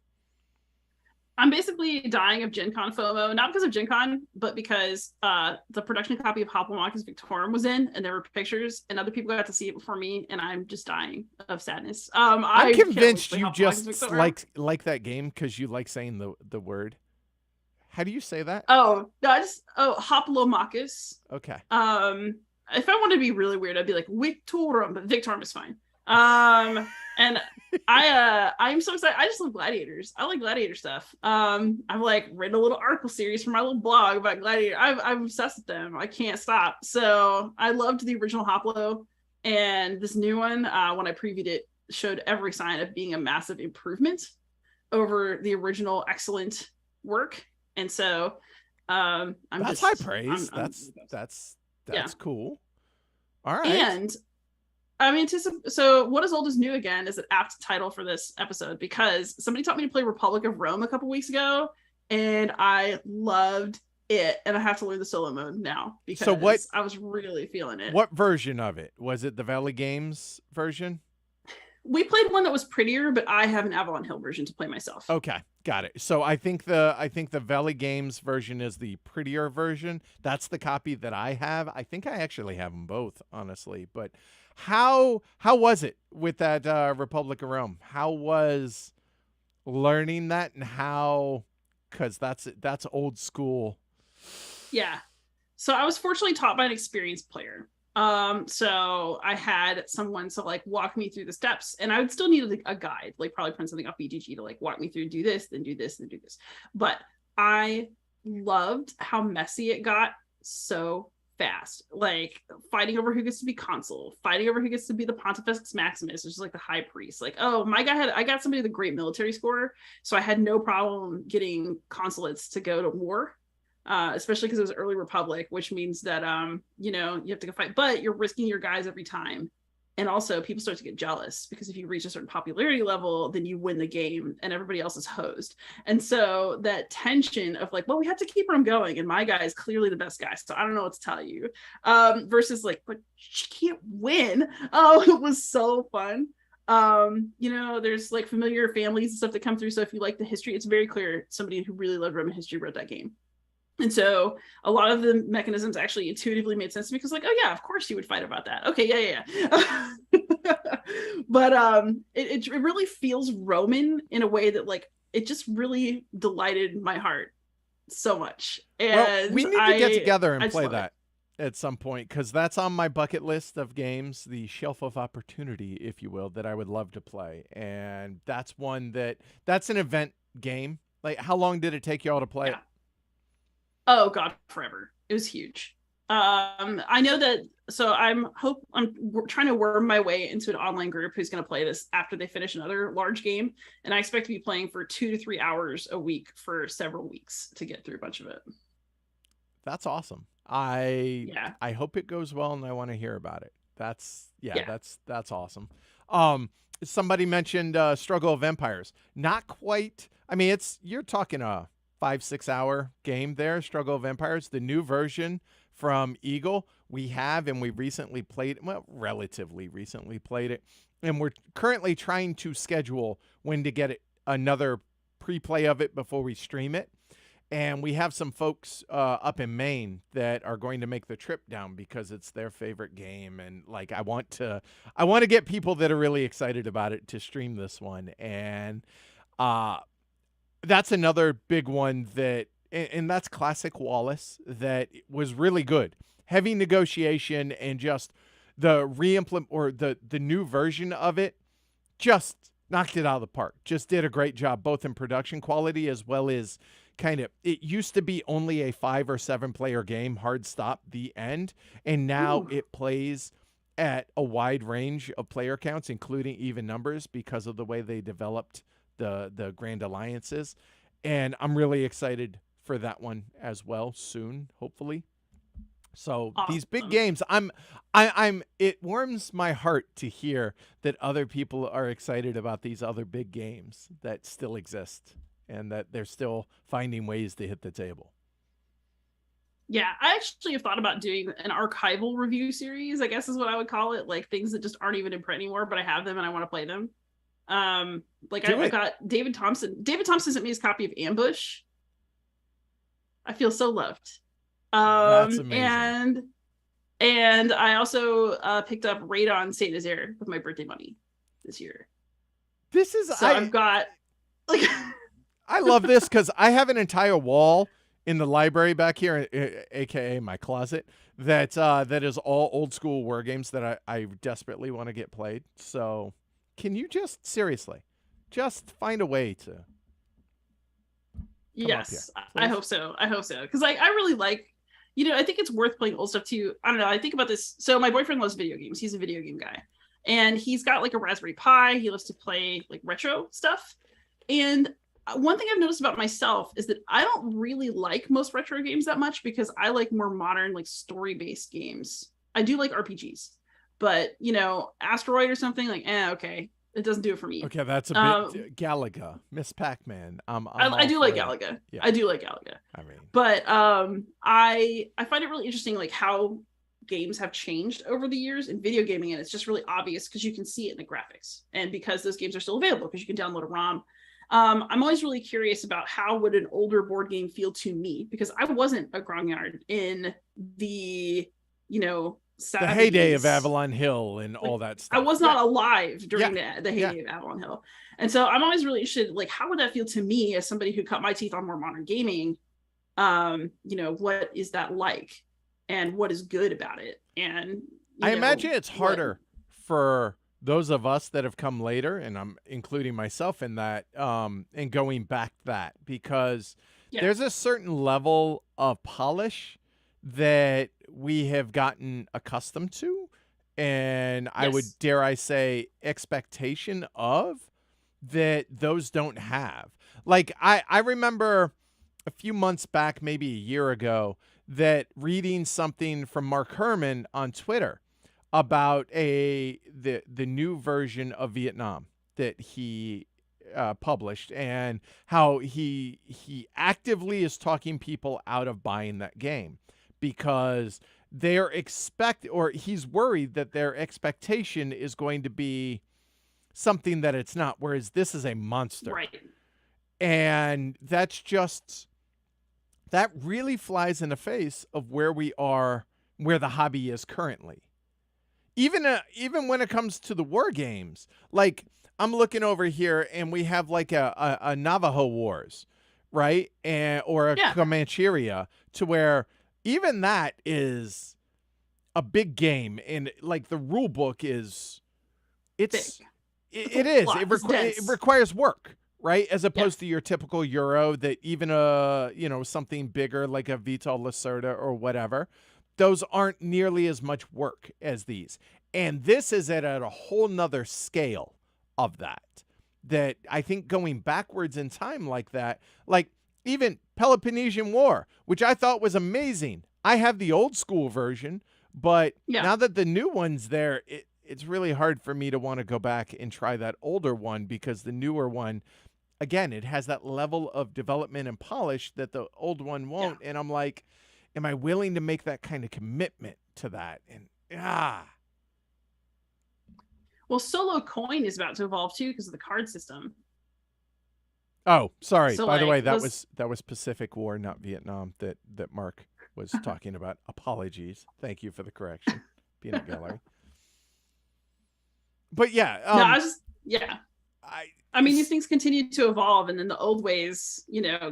I'm basically dying of Gen Con FOMO, not because of Gen Con, but because the production copy of Holomachus Victorum was in, and there were pictures, and other people got to see it before me, and I'm just dying of sadness. I'm convinced you just like that game because you like saying the word. How do you say that? Oh, no, Holomachus. Okay. If I wanted to be really weird, I'd be like Victorum, but Victorum is fine. And I'm so excited. I just love gladiators. I like gladiator stuff. I've like written a little article series for my little blog about gladiator. I'm obsessed with them. I can't stop. So I loved the original Hoplo, and this new one, when I previewed it, showed every sign of being a massive improvement over the original excellent work. And so that's high praise. That's cool. All right. And So what is old is new again is an apt title for this episode because somebody taught me to play Republic of Rome a couple weeks ago, and I loved it. And I have to learn the solo mode now So because I was really feeling it. what version of it? Was it the Valley Games version? We played one that was prettier, but I have an Avalon Hill version to play myself. Okay, got it. So I think the Valley Games version is the prettier version. That's the copy that I have. I think I actually have them both, honestly. But how was it with that Republic of Rome? How was learning that, and how, because that's old school. Yeah. So I was fortunately taught by an experienced player. So I had someone to like walk me through the steps, and I would still need a guide, like probably print something off BGG to like walk me through, do this, then do this, then do this. But I loved how messy it got so fast. Like fighting over who gets to be consul, fighting over who gets to be the Pontifex Maximus, which is like the high priest. Like, oh, I got somebody with a great military score, so I had no problem getting consulates to go to war. Especially because it was early Republic, which means that you have to go fight, but you're risking your guys every time. And also people start to get jealous because if you reach a certain popularity level, then you win the game and everybody else is hosed. And so that tension of like, well, we have to keep them going, and my guy is clearly the best guy, so I don't know what to tell you. Versus like, but she can't win. Oh, it was so fun. There's like familiar families and stuff that come through. So if you like the history, it's very clear somebody who really loved Roman history wrote that game. And so a lot of the mechanisms actually intuitively made sense to me because like, oh yeah, of course you would fight about that. Okay, yeah. But it really feels Roman in a way that like it just really delighted my heart so much. And well, we need to get together and play that it. at some point, because that's on my bucket list of games, the shelf of opportunity, if you will, that I would love to play. And that's that's an event game. Like, how long did it take y'all to play it? Oh God, forever. It was huge. I know that. So I'm trying to worm my way into an online group who's going to play this after they finish another large game, and I expect to be playing for 2 to 3 hours a week for several weeks to get through a bunch of it. That's awesome. I hope it goes well, and I want to hear about it. That's awesome. Somebody mentioned Struggle of Empires. Not quite. I mean, you're talking a 5-6 hour game there, Struggle of Empires. The new version from Eagle we have, and we recently played, well, relatively recently played it, and we're currently trying to schedule when to get it, another pre-play of it before we stream it. And we have some folks up in Maine that are going to make the trip down because it's their favorite game, and like I want to get people that are really excited about it to stream this one. And that's another big one and that's classic Wallace, that was really good. Heavy negotiation, and just the the new version of it just knocked it out of the park. Just did a great job, both in production quality as well as it used to be only a 5 or 7 player game, hard stop, the end. And now it plays at a wide range of player counts, including even numbers, because of the way they developed the Grand Alliances. And I'm really excited for that one as well soon, hopefully. So awesome. These big games, it warms my heart to hear that other people are excited about these other big games that still exist and that they're still finding ways to hit the table. Yeah, I actually have thought about doing an archival review series, I guess is what I would call it, like things that just aren't even in print anymore, but I have them and I want to play them. I got David Thompson sent me his copy of Ambush. I feel so loved. That's amazing. And I also picked up Radon Saint Nazaire with my birthday money this year. I've got like I love this because I have an entire wall in the library back here, aka my closet, that is all old school war games that I desperately want to get played. So can you just seriously just find a way to yes, I hope so. Because I really like, I think it's worth playing old stuff too. I don't know. I think about this. So my boyfriend loves video games. He's a video game guy, and he's got like a Raspberry Pi. He loves to play like retro stuff. And one thing I've noticed about myself is that I don't really like most retro games that much because I like more modern, like story-based games. I do like RPGs, but Asteroid or something like, okay, it doesn't do it for me. Okay, that's a bit Galaga, Miss Pac-Man. I'm I all do for like that. Galaga. Yeah, I do like Galaga. I mean, But I find it really interesting, like how games have changed over the years in video gaming, and it's just really obvious because you can see it in the graphics, and because those games are still available because you can download a ROM. I'm always really curious about how would an older board game feel to me, because I wasn't a grognard in the 70s. the heyday of Avalon Hill and all that stuff. I was not alive during Yeah. the heyday of Avalon Hill. And so I'm always really interested, like, how would that feel to me as somebody who cut my teeth on more modern gaming? What is that like? And what is good about it? And I imagine it's harder for those of us that have come later, and I'm including myself in that, and going back that, because there's a certain level of polish that we have gotten accustomed to, and I would dare I say expectation of that those don't have. Like I remember a few months back, maybe a year ago, that reading something from Mark Herman on Twitter about the new version of Vietnam that he published, and how he actively is talking people out of buying that game because he's worried that their expectation is going to be something that it's not, whereas this is a monster. Right. And that really flies in the face of where we are, where the hobby is currently. Even when it comes to the war games, like I'm looking over here and we have like a Navajo Wars, right? Or a Comancheria, to where even that is a big game, and like the rule book is, it is. It requires work, right? As opposed to your typical Euro, that even something bigger like a Vital Lacerda or whatever, those aren't nearly as much work as these. And this is at a whole nother scale of that I think going backwards in time like that, like even Peloponnesian War, which I thought was amazing. I have the old school version, but now that the new one's there, it's really hard for me to want to go back and try that older one, because the newer one, again, it has that level of development and polish that the old one won't. And I'm like, am I willing to make that kind of commitment to that? And well, Solo Coin is about to evolve too because of the card system. Oh, sorry. So, by the way, that was Pacific War, not Vietnam, that Mark was talking about. Apologies. Thank you for the correction, Peanut Gallery. But I mean, these things continue to evolve, and then the old ways,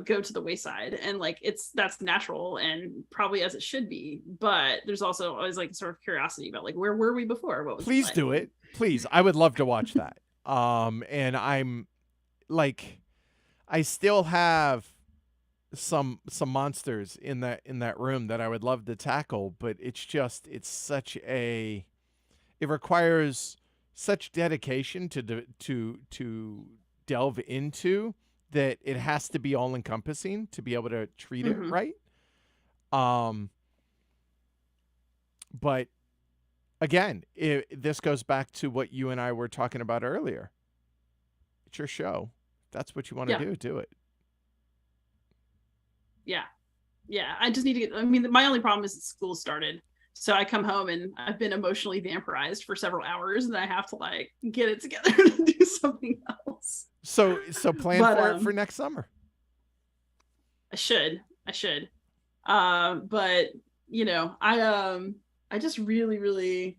go to the wayside, and like that's natural and probably as it should be. But there's also always like sort of curiosity about like, where were we before? What was Please do it. Please. I would love to watch that. And I'm like, I still have some monsters in that room that I would love to tackle, but it requires such dedication to delve into that it has to be all encompassing to be able to treat it right. But again, this goes back to what you and I were talking about earlier. It's your show. If that's what you want to do it. Yeah. I just need to get, my only problem is that school started. So I come home and I've been emotionally vampirized for several hours, and I have to like get it together to do something else. So plan for it for next summer. I should. But I just really,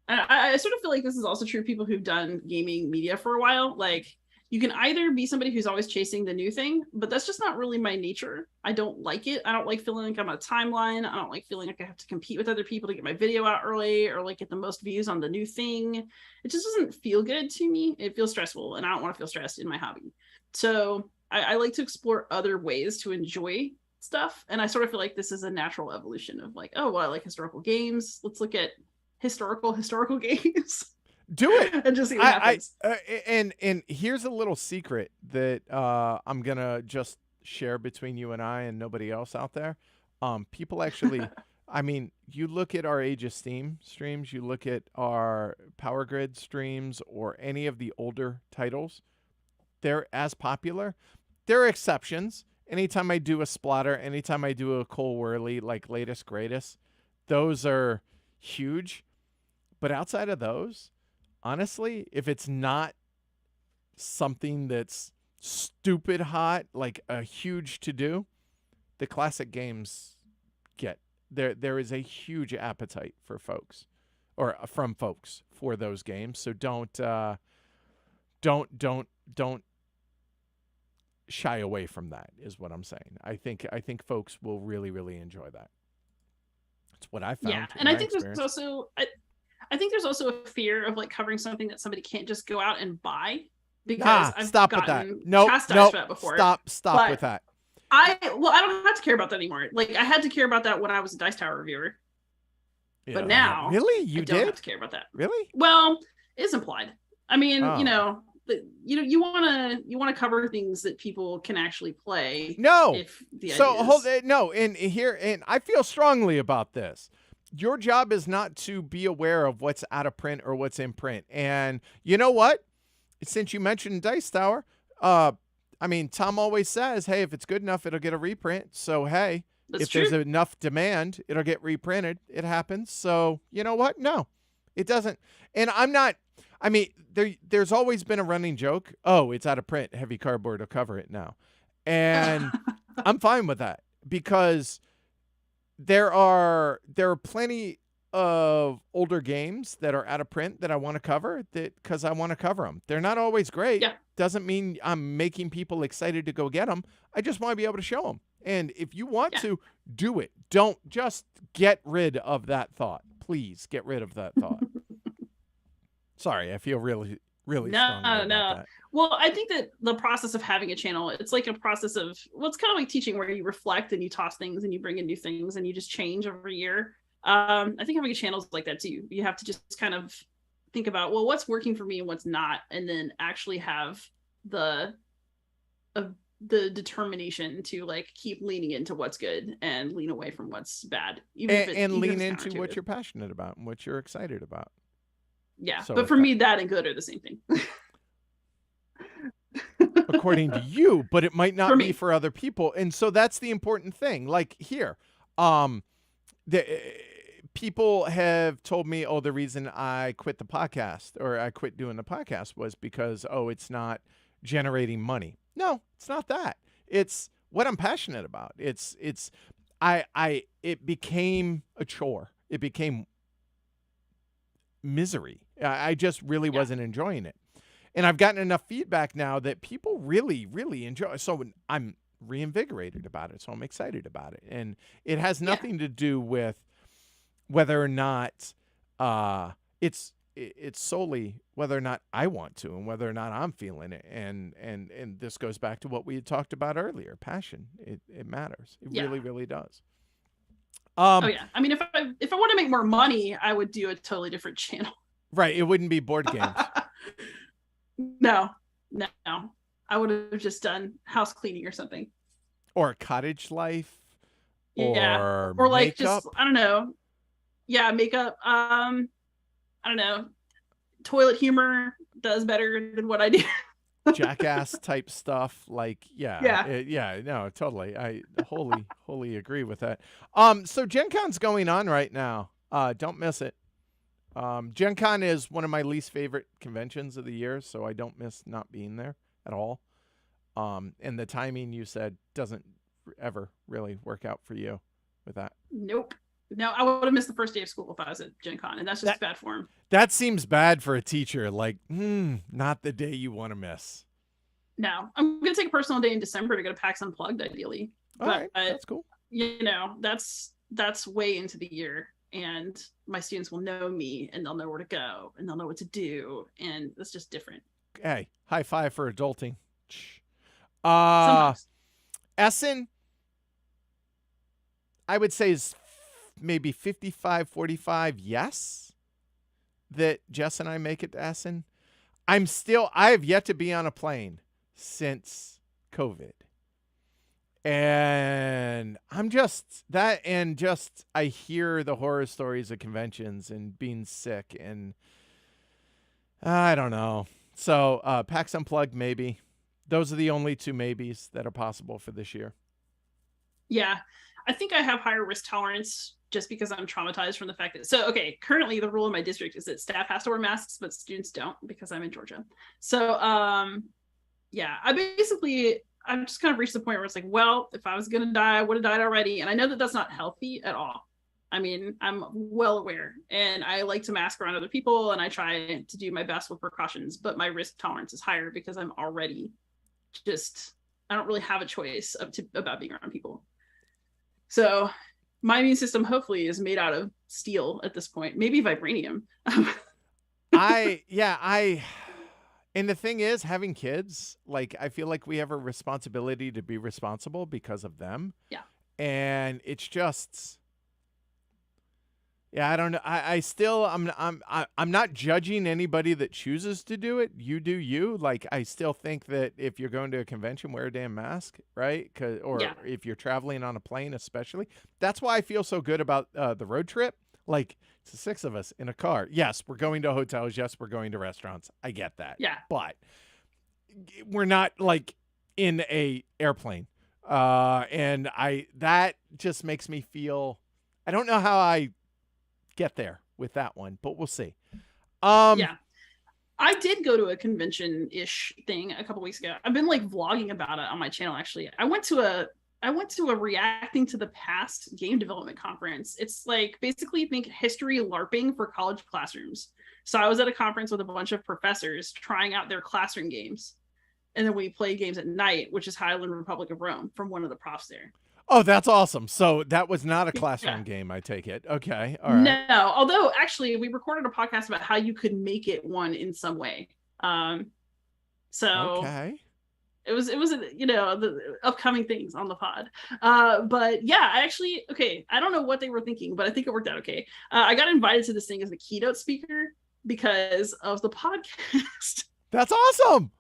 I sort of feel like this is also true of people who've done gaming media for a while. Like, you can either be somebody who's always chasing the new thing, but that's just not really my nature. I don't like it. I don't like feeling like I'm on a timeline. I don't like feeling like I have to compete with other people to get my video out early or like get the most views on the new thing. It just doesn't feel good to me. It feels stressful, and I don't want to feel stressed in my hobby. So I like to explore other ways to enjoy stuff. And I sort of feel like this is a natural evolution of like, oh, well, I like historical games. Let's look at historical games. Do it and just see what happens. And here's a little secret that I'm gonna just share between you and I and nobody else out there. People actually I mean, you look at our Age of Steam streams, you look at our Power Grid streams, or any of the older titles, they're as popular. There are exceptions. Anytime I do a splatter, anytime I do a Cole Whirly, like latest greatest, those are huge. But outside of those, honestly, if it's not something that's stupid hot, like a huge to do, the classic games get there is a huge appetite for folks, or from folks, for those games. So don't shy away from that, is what I'm saying. I think folks will really, really enjoy that. That's what I found. Yeah, and I think there's also I think there's also a fear of like covering something that somebody can't just go out and buy, because I've stop with that. Nope, chastised for that before. Stop with that. I don't have to care about that anymore. Like, I had to care about that when I was a Dice Tower reviewer. Yeah. But now, really, I don't have to care about that. Really? Well, it's implied. I mean, you know, you want to cover things that people can actually play. No. If the no, and here, and I feel strongly about this. Your job is not to be aware of what's out of print or what's in print. And you know what? Since you mentioned Dice Tower, I mean, Tom always says, hey, if it's good enough, it'll get a reprint. So, hey, if there's enough demand, it'll get reprinted. It happens. So, you know what? No, it doesn't. And I'm not, I mean, there's always been a running joke. Oh, it's out of print. Heavy cardboard will cover it now. And I'm fine with that, because there are plenty of older games that are out of print that I want to cover, because I want to cover them. They're not always great. Yeah. Doesn't mean I'm making people excited to go get them. I just want to be able to show them. And if you want to, do it. Don't just get rid of that thought. Please get rid of that thought. Sorry, I feel really, really strongly about that. Well, I think that the process of having a channel, it's like a process of, well, it's kind of like teaching, where you reflect and you toss things and you bring in new things and you just change every year. I think having a channel is like that too. You have to just kind of think about, well, what's working for me and what's not, and then actually have the determination to like keep leaning into what's good and lean away from what's bad, and lean into what you're passionate about and what you're excited about. Yeah, so but for me, that and good are the same thing. According to you, but it might not be for other people. And so that's the important thing. Like here, people have told me, oh, the reason I quit the podcast, or I quit doing the podcast, was because, oh, it's not generating money. No, it's not that. It's what I'm passionate about. It became a chore. It became misery. I just really wasn't enjoying it. And I've gotten enough feedback now that people really, really enjoy. So I'm reinvigorated about it. So I'm excited about it. And it has nothing to do with whether or not it's solely whether or not I want to, and whether or not I'm feeling it. And this goes back to what we had talked about earlier. Passion. It matters. It really, really does. Oh yeah. I mean, if I want to make more money, I would do a totally different channel. Right. It wouldn't be board games. No. I would have just done house cleaning or something. Or cottage life. Or like makeup. Just, I don't know. Yeah, makeup. I don't know. Toilet humor does better than what I do. Jackass type stuff. Like, no, totally. I wholly agree with that. So Gen Con's going on right now. Don't miss it. Gen Con is one of my least favorite conventions of the year, so I don't miss not being there at all. And the timing, you said, doesn't ever really work out for you with that. Nope. No, I would have missed the first day of school if I was at Gen Con, and that's just bad form. That seems bad for a teacher. Like, not the day you want to miss. No, I'm going to take a personal day in December to go to PAX Unplugged, ideally. All right, that's cool. You know, that's way into the year, and my students will know me, and they'll know where to go, and they'll know what to do, and it's just different. Hey, high five for adulting. Essen, I would say, is maybe 55-45 yes that Jess and I make it to Essen. I have yet to be on a plane since COVID. And I'm just that, and just I hear the horror stories of conventions and being sick, and I don't know. So PAX Unplugged, maybe. Those are the only two maybes that are possible for this year. Yeah, I think I have higher risk tolerance just because I'm traumatized from the fact that, so okay, currently the rule in my district is that staff has to wear masks, but students don't because I'm in Georgia. So yeah, I'm just kind of reached the point where it's like, well, if I was gonna die, I would have died already. And I know that that's not healthy at all. I mean, I'm well aware, and I like to mask around other people, and I try to do my best with precautions, but my risk tolerance is higher because I'm already just, I don't really have a choice about being around people. So my immune system hopefully is made out of steel at this point, maybe vibranium. And the thing is, having kids, like, I feel like we have a responsibility to be responsible because of them. Yeah. And it's just, yeah, I don't know. I'm not judging anybody that chooses to do it. You do you. Like, I still think that if you're going to a convention, wear a damn mask, right? Or if you're traveling on a plane, especially. That's why I feel so good about the road trip. Like, it's the 6 of us in a car. Yes, we're going to hotels. Yes, we're going to restaurants. I get that. Yeah. But we're not like in a airplane. And that just makes me feel, I don't know how I get there with that one, but we'll see. Yeah. I did go to a convention-ish thing a couple weeks ago. I've been like vlogging about it on my channel, actually. I went to a reacting to the past game development conference. It's like basically think history LARPing for college classrooms. So I was at a conference with a bunch of professors trying out their classroom games. And then we play games at night, which is how I learned Republic of Rome from one of the profs there. Oh, that's awesome. So that was not a classroom game, I take it. Okay. All right. No, although actually we recorded a podcast about how you could make it one in some way. So okay. It was the upcoming things on the pod. But yeah, I don't know what they were thinking, but I think it worked out okay. I got invited to this thing as the keynote speaker because of the podcast. That's awesome.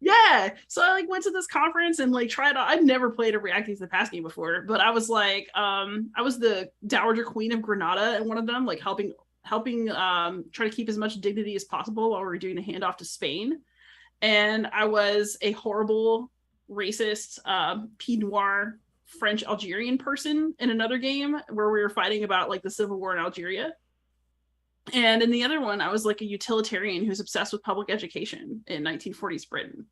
Yeah. So I like went to this conference and like tried out. I'd never played a reacting to the past game before, but I was like, I was the Dowager Queen of Granada and one of them, like helping try to keep as much dignity as possible while we were doing the handoff to Spain. And I was a horrible, racist, Pied Noir French Algerian person in another game where we were fighting about like the civil war in Algeria. And in the other one, I was like a utilitarian who's obsessed with public education in 1940s Britain.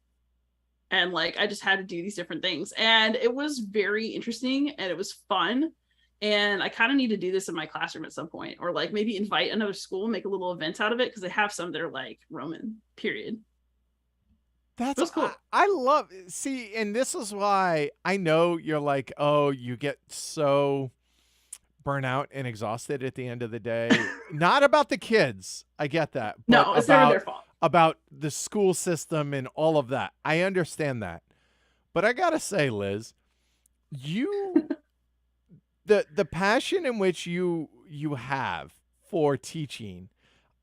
And like, I just had to do these different things. And it was very interesting and it was fun. And I kind of need to do this in my classroom at some point, or like maybe invite another school and make a little event out of it, because they have some that are like Roman period. That's cool. I love, see, and this is why I know you're like, oh, you get so burnt out and exhausted at the end of the day. Not about the kids. I get that. But no, it's never their fault. About the school system and all of that. I understand that. But I got to say, Liz, you, the passion in which you have for teaching,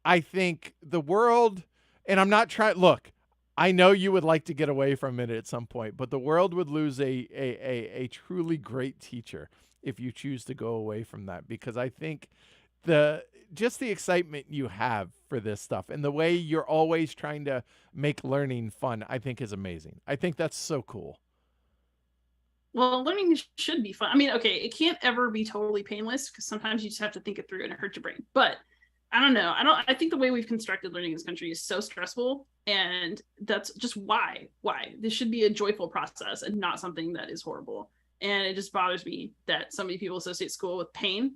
I think the world, and I'm not trying, look, I know you would like to get away from it at some point, but the world would lose a truly great teacher if you choose to go away from that, because I think the excitement you have for this stuff and the way you're always trying to make learning fun, I think is amazing. I think that's so cool. Well, learning should be fun. I mean, okay, it can't ever be totally painless because sometimes you just have to think it through and it hurts your brain. But I don't know. I think the way we've constructed learning in this country is so stressful, and that's just why this should be a joyful process and not something that is horrible. And it just bothers me that so many people associate school with pain,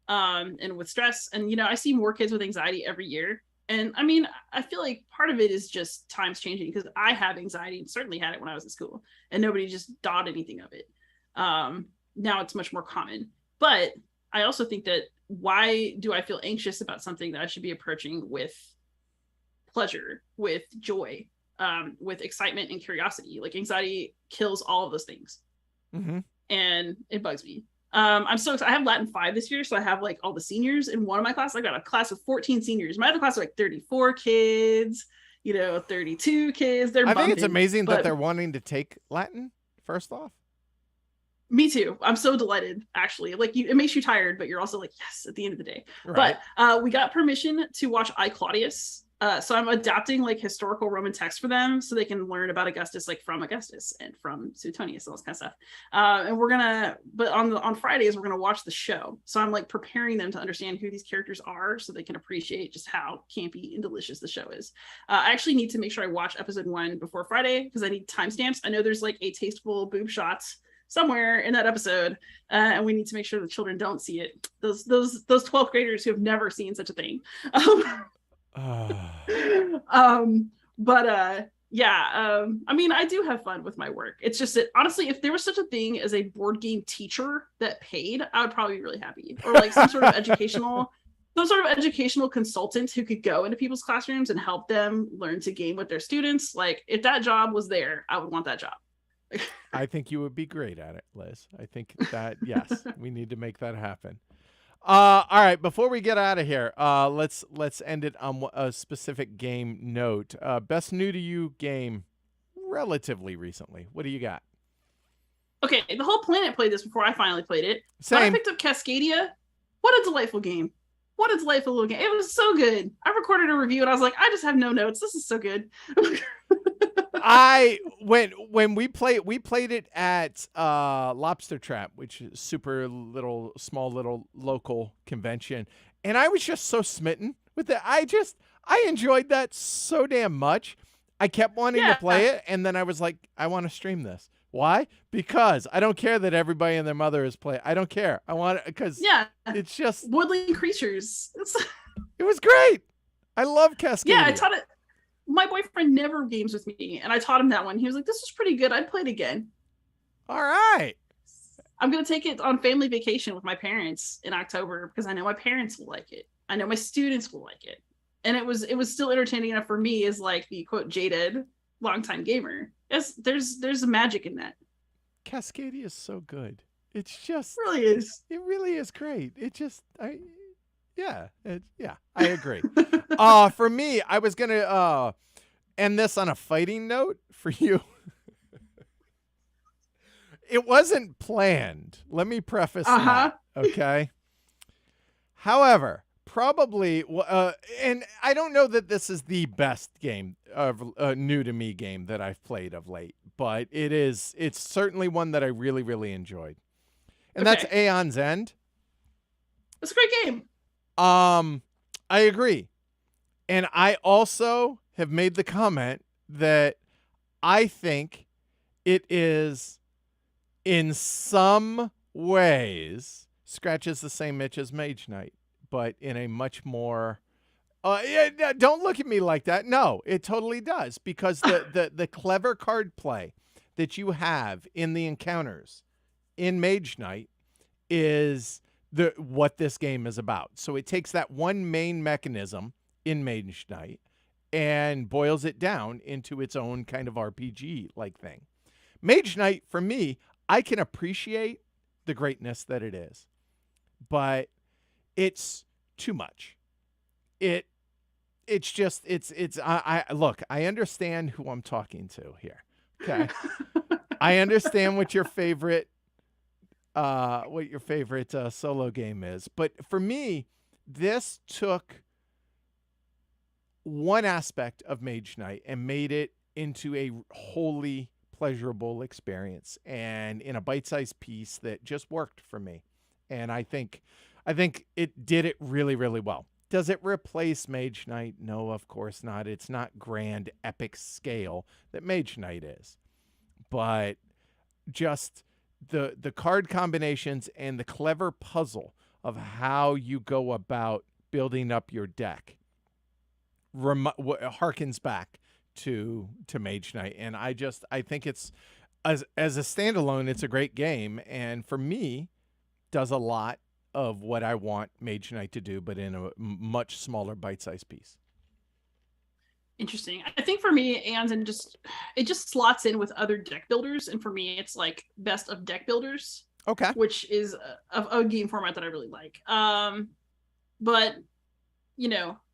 and with stress. And, I see more kids with anxiety every year. And I mean, I feel like part of it is just times changing, because I have anxiety and certainly had it when I was in school, and nobody just thought anything of it. Now it's much more common. But I also think that, why do I feel anxious about something that I should be approaching with pleasure, with joy, with excitement and curiosity? Like, anxiety kills all of those things. Mm-hmm. And it bugs me. I'm so excited. I have Latin 5 this year, so I have like all the seniors in one of my classes. I got a class of 14 seniors. My other class are like 34 kids, 32 kids. I think it's amazing that they're wanting to take Latin, first off. Me too. I'm so delighted, actually. Like, it makes you tired, but you're also like, yes, at the end of the day. Right. But we got permission to watch I, Claudius. So I'm adapting like historical Roman text for them so they can learn about Augustus, like from Augustus and from Suetonius and all this kind of stuff. And but on Fridays, we're gonna watch the show. So I'm like preparing them to understand who these characters are so they can appreciate just how campy and delicious the show is. I actually need to make sure I watch episode 1 before Friday because I need timestamps. I know there's like a tasteful boob shots somewhere in that episode, and we need to make sure the children don't see it. Those 12th graders who have never seen such a thing. I mean, I do have fun with my work. It's just that honestly, if there was such a thing as a board game teacher that paid, I would probably be really happy. Or like some sort of educational consultant who could go into people's classrooms and help them learn to game with their students. Like, if that job was there, I would want that job. I think you would be great at it, Liz. I think that, yes, we need to make that happen. All right, before we get out of here, let's end it on a specific game note. Best new to you game relatively recently. What do you got? Okay, the whole planet played this before I finally played it. Same. But I picked up Cascadia. What a delightful game. What a delightful little game. It was so good. I recorded a review and I was like, I just have no notes. This is so good. When we played it at Lobster Trap, which is small little local convention, and I was just so smitten with it. I enjoyed that so damn much. I kept wanting to play it, and then I was like, I want to stream this. Why? Because I don't care that everybody and their mother is playing. I don't care. I want it because it's just woodland creatures. It was great. I love Cascadia. Yeah, I taught it. My boyfriend never games with me, and I taught him that one. He was like, this is pretty good. I'd play it again. All right. I'm going to take it on family vacation with my parents in October because I know my parents will like it. I know my students will like it. And it was still entertaining enough for me as like the quote jaded longtime gamer. There's magic in that. Cascadia is so good. It's just It really is. It really is great. I agree. For me, I was gonna end this on a fighting note for you. It wasn't planned. Let me preface that. Okay. However, probably, and I don't know that this is the best game of new to me game that I've played of late, but it's certainly one that I really, really enjoyed. And that's Aeon's End. It's a great game. I agree. And I also have made the comment that I think it is in some ways scratches the same itch as Mage Knight, but in a much more don't look at me like that. No, it totally does, because the clever card play that you have in the encounters in Mage Knight is what this game is about. So it takes that one main mechanism in Mage Knight and boils it down into its own kind of RPG like thing. Mage Knight, for me, I can appreciate the greatness that it is, but it's too much. It's just I look, I understand who I'm talking to here. Okay. I understand what your favorite solo game is, but for me, this took one aspect of Mage Knight and made it into a wholly pleasurable experience, and in a bite-sized piece that just worked for me. And I think it did it really, really well. Does it replace Mage Knight? No, of course not. It's not grand epic scale that Mage Knight is, but just the card combinations and the clever puzzle of how you go about building up your deck harkens back to Mage Knight. And I think it's as a standalone, it's a great game, and for me does a lot of what I want Mage Knight to do, but in a much smaller bite-sized piece. Interesting. I think for me, it just slots in with other deck builders, and for me, it's like best of deck builders. Okay. Which is a game format that I really like. But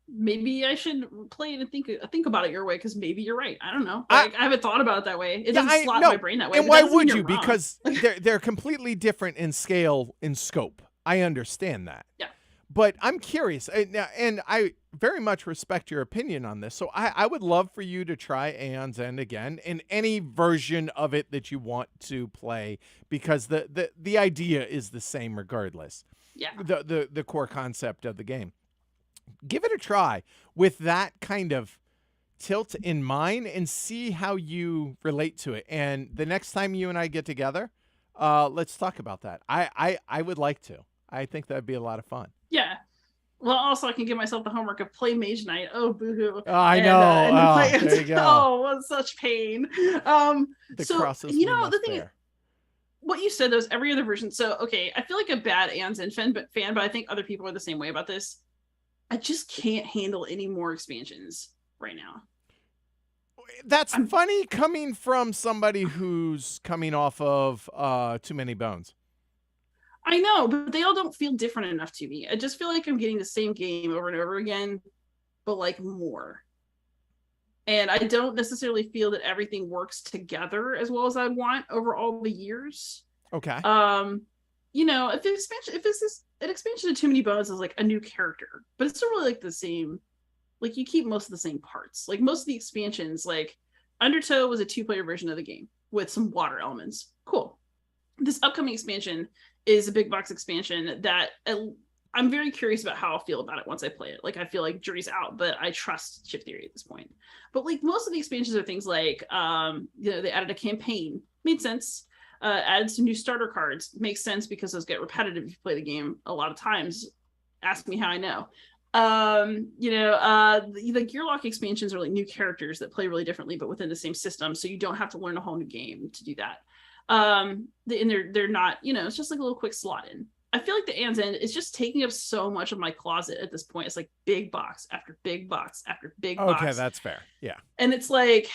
maybe I should play it and think about it your way, because maybe you're right. I don't know. I Like, I haven't thought about it that way. It yeah, doesn't I slot in no. my brain that way. And But why that doesn't mean would you're you? wrong. Because they're completely different in scale, in scope. I understand that. Yeah. But I'm curious, and I very much respect your opinion on this. So I would love for you to try Aeon's End again in any version of it that you want to play, because the idea is the same regardless. Yeah. The core concept of the game. Give it a try with that kind of tilt in mind and see how you relate to it. And the next time you and I get together, let's talk about that. I would like to. I think that'd be a lot of fun. Yeah. Well, also I can give myself the homework of play Mage Knight. Oh, boohoo! Oh, I know. There you go. Oh, what such pain. The So crosses you we know must the thing is, bear. what you said, those every other version. So okay, I feel like a bad Aeon's End fan, but I think other people are the same way about this. I just can't handle any more expansions right now. That's funny coming from somebody who's coming off of Too Many Bones. I know, but they all don't feel different enough to me. I just feel like I'm getting the same game over and over again, but like more. And I don't necessarily feel that everything works together as well as I want over all the years. Okay. You know, if an expansion of Too Many Bones is like a new character, but it's still really like the same. Like, you keep most of the same parts. Like, most of the expansions, like Undertow was a 2-player version of the game with some water elements. Cool. This upcoming expansion is a big box expansion that I'm very curious about how I'll feel about it once I play it. Like, I feel like jury's out, but I trust Chip Theory at this point. But like, most of the expansions are things like, you know, they added a campaign, made sense. Added some new starter cards, makes sense because those get repetitive if you play the game a lot of times. Ask me how I know. You know, the Gearlock expansions are like new characters that play really differently, but within the same system, so you don't have to learn a whole new game to do that. And they're not, you know, it's just like a little quick slot in. I feel like the Aeon's End is just taking up so much of my closet at this point. It's like big box after big box after big box. Okay, that's fair. Yeah. And it's like,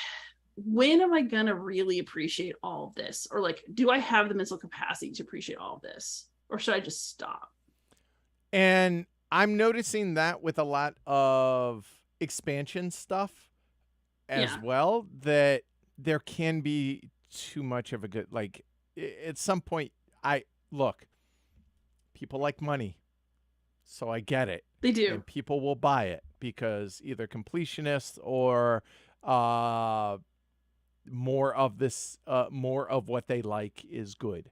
when am I gonna really appreciate all of this? Or like, do I have the mental capacity to appreciate all of this? Or should I just stop? And I'm noticing that with a lot of expansion stuff as well, that there can be too much of a good, like, at some point, people like money, so I get it. They do. And people will buy it because either completionists or more of what they like is good.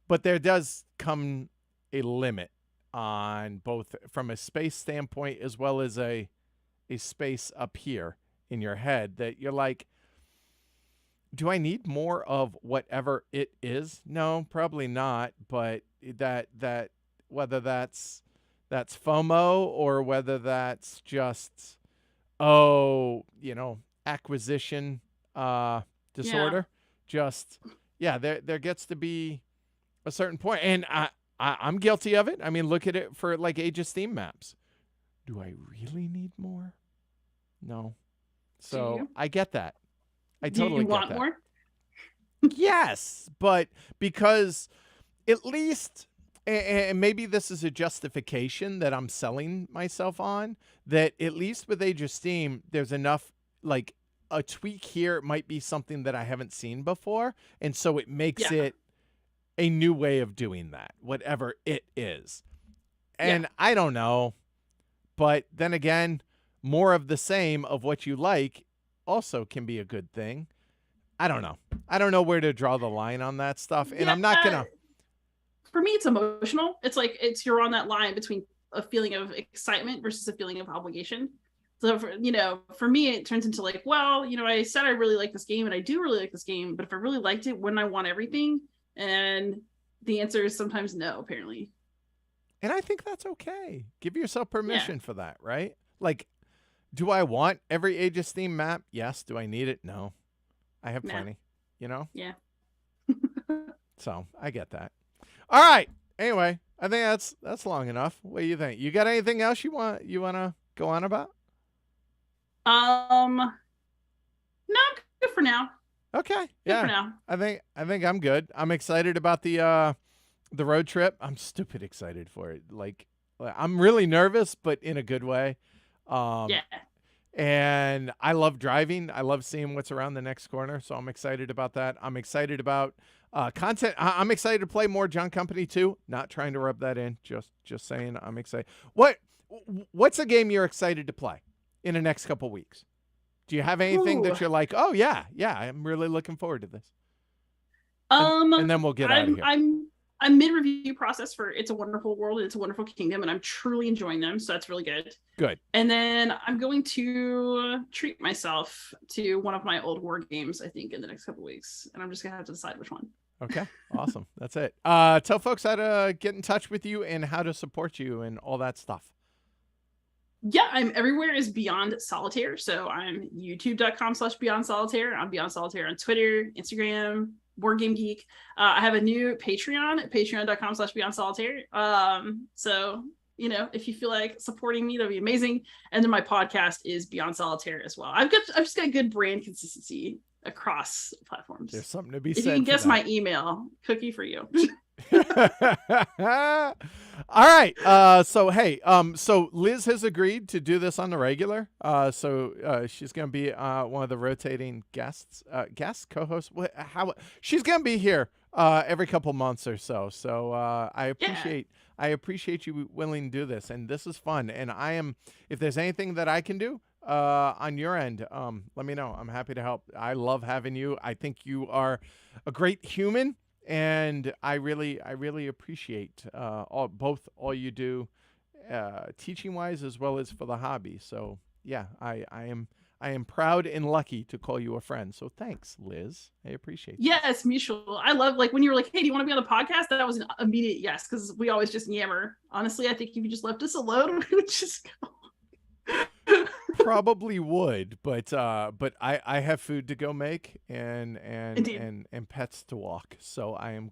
But there does come a limit on both from a space standpoint as well as a space up here in your head that you're like, do I need more of whatever it is? No, probably not. But that whether that's FOMO or whether that's just, acquisition disorder. Just, there gets to be a certain point. And I'm guilty of it. I mean, look at it for like Age of Steam maps. Do I really need more? No. So I get that. I totally get that. Do you want more? Yes, but because at least, and maybe this is a justification that I'm selling myself on, that at least with Age of Steam, there's enough, like a tweak here might be something that I haven't seen before. And so it makes it a new way of doing that, whatever it is. And I don't know, but then again, more of the same of what you like also can be a good thing. I don't know. I don't know where to draw the line on that stuff. And I'm not going to. For me, it's emotional. It's like, you're on that line between a feeling of excitement versus a feeling of obligation. So, for me, it turns into like, well, I said I really like this game and I do really like this game, but if I really liked it, wouldn't I want everything? And the answer is sometimes no, apparently. And I think that's okay. Give yourself permission for that, right? Like, do I want every Age of Steam map? Yes. Do I need it? No. I have plenty, Yeah. So I get that. All right. Anyway, I think that's long enough. What do you think? You got anything else you want to go on about? No, I'm good for now. Okay. Good for now. I think I'm good. I'm excited about the road trip. I'm stupid excited for it. Like, I'm really nervous, but in a good way. Yeah. And I love driving. I love seeing what's around the next corner. So I'm excited about that. I'm excited about content. I'm excited to play more John Company too. Not trying to rub that in. Just saying I'm excited. What's a game you're excited to play in the next couple weeks? Do you have anything Ooh. that you're like, oh yeah, I'm really looking forward to this? And then we'll get out of here. I'm mid-review process for It's a Wonderful World and It's a Wonderful Kingdom, and I'm truly enjoying them, so that's really good. Good. And then I'm going to treat myself to one of my old war games, I think, in the next couple of weeks, and I'm just gonna have to decide which one. Okay, awesome. That's it. Tell folks how to get in touch with you and how to support you and all that stuff. Yeah, I'm everywhere is Beyond Solitaire. So I'm youtube.com/Beyond Solitaire. I'm Beyond Solitaire on Twitter, Instagram, Board Game Geek. I have a new Patreon at patreon.com/Beyond Solitaire. So, if you feel like supporting me, that'd be amazing. And then my podcast is Beyond Solitaire as well. I've just got good brand consistency across platforms. There's something to be said. If said. you can guess my email, cookie for you. All right. So Liz has agreed to do this on the regular. So she's going to be one of the rotating guests, co-hosts. She's going to be here every couple months or so. So I appreciate you willing to do this, and this is fun. And if there's anything that I can do on your end, let me know. I'm happy to help. I love having you. I think you are a great human. And I really appreciate all you do, teaching wise as well as for the hobby. So yeah, I am proud and lucky to call you a friend. So thanks, Liz. I appreciate it. Yes, mutual. I love when you were like, hey, do you want to be on the podcast? That was an immediate yes, because we always just yammer. Honestly, I think if you just left us alone, we would just go. Probably would, but I have food to go make and pets to walk. So I'm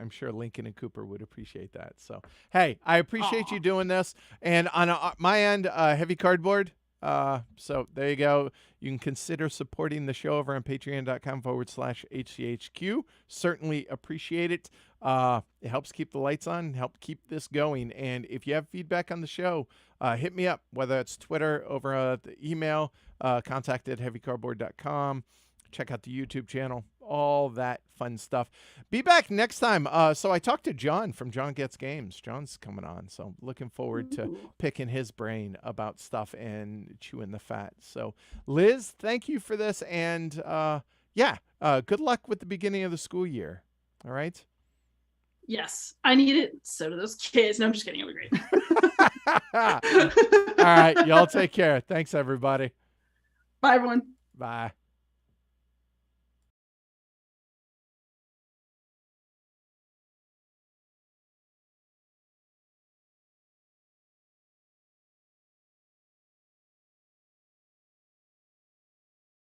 sure Lincoln and Cooper would appreciate that. So hey, I appreciate you doing this. And on my end, Heavy Cardboard. So there you go. You can consider supporting the show over on patreon.com/HCHQ. Certainly appreciate it. It helps keep the lights on, help keep this going. And if you have feedback on the show, hit me up, whether it's Twitter, over the email, contact@heavycardboard.com. Check out the YouTube channel, all that fun stuff. Be back next time. So I talked to John from John Gets Games. John's coming on, so looking forward to picking his brain about stuff and chewing the fat. So Liz, thank you for this, and good luck with the beginning of the school year. All right? Yes, I need it. So do those kids. No, I'm just kidding. It'll be great. All right, y'all take care. Thanks, everybody. Bye, everyone. Bye.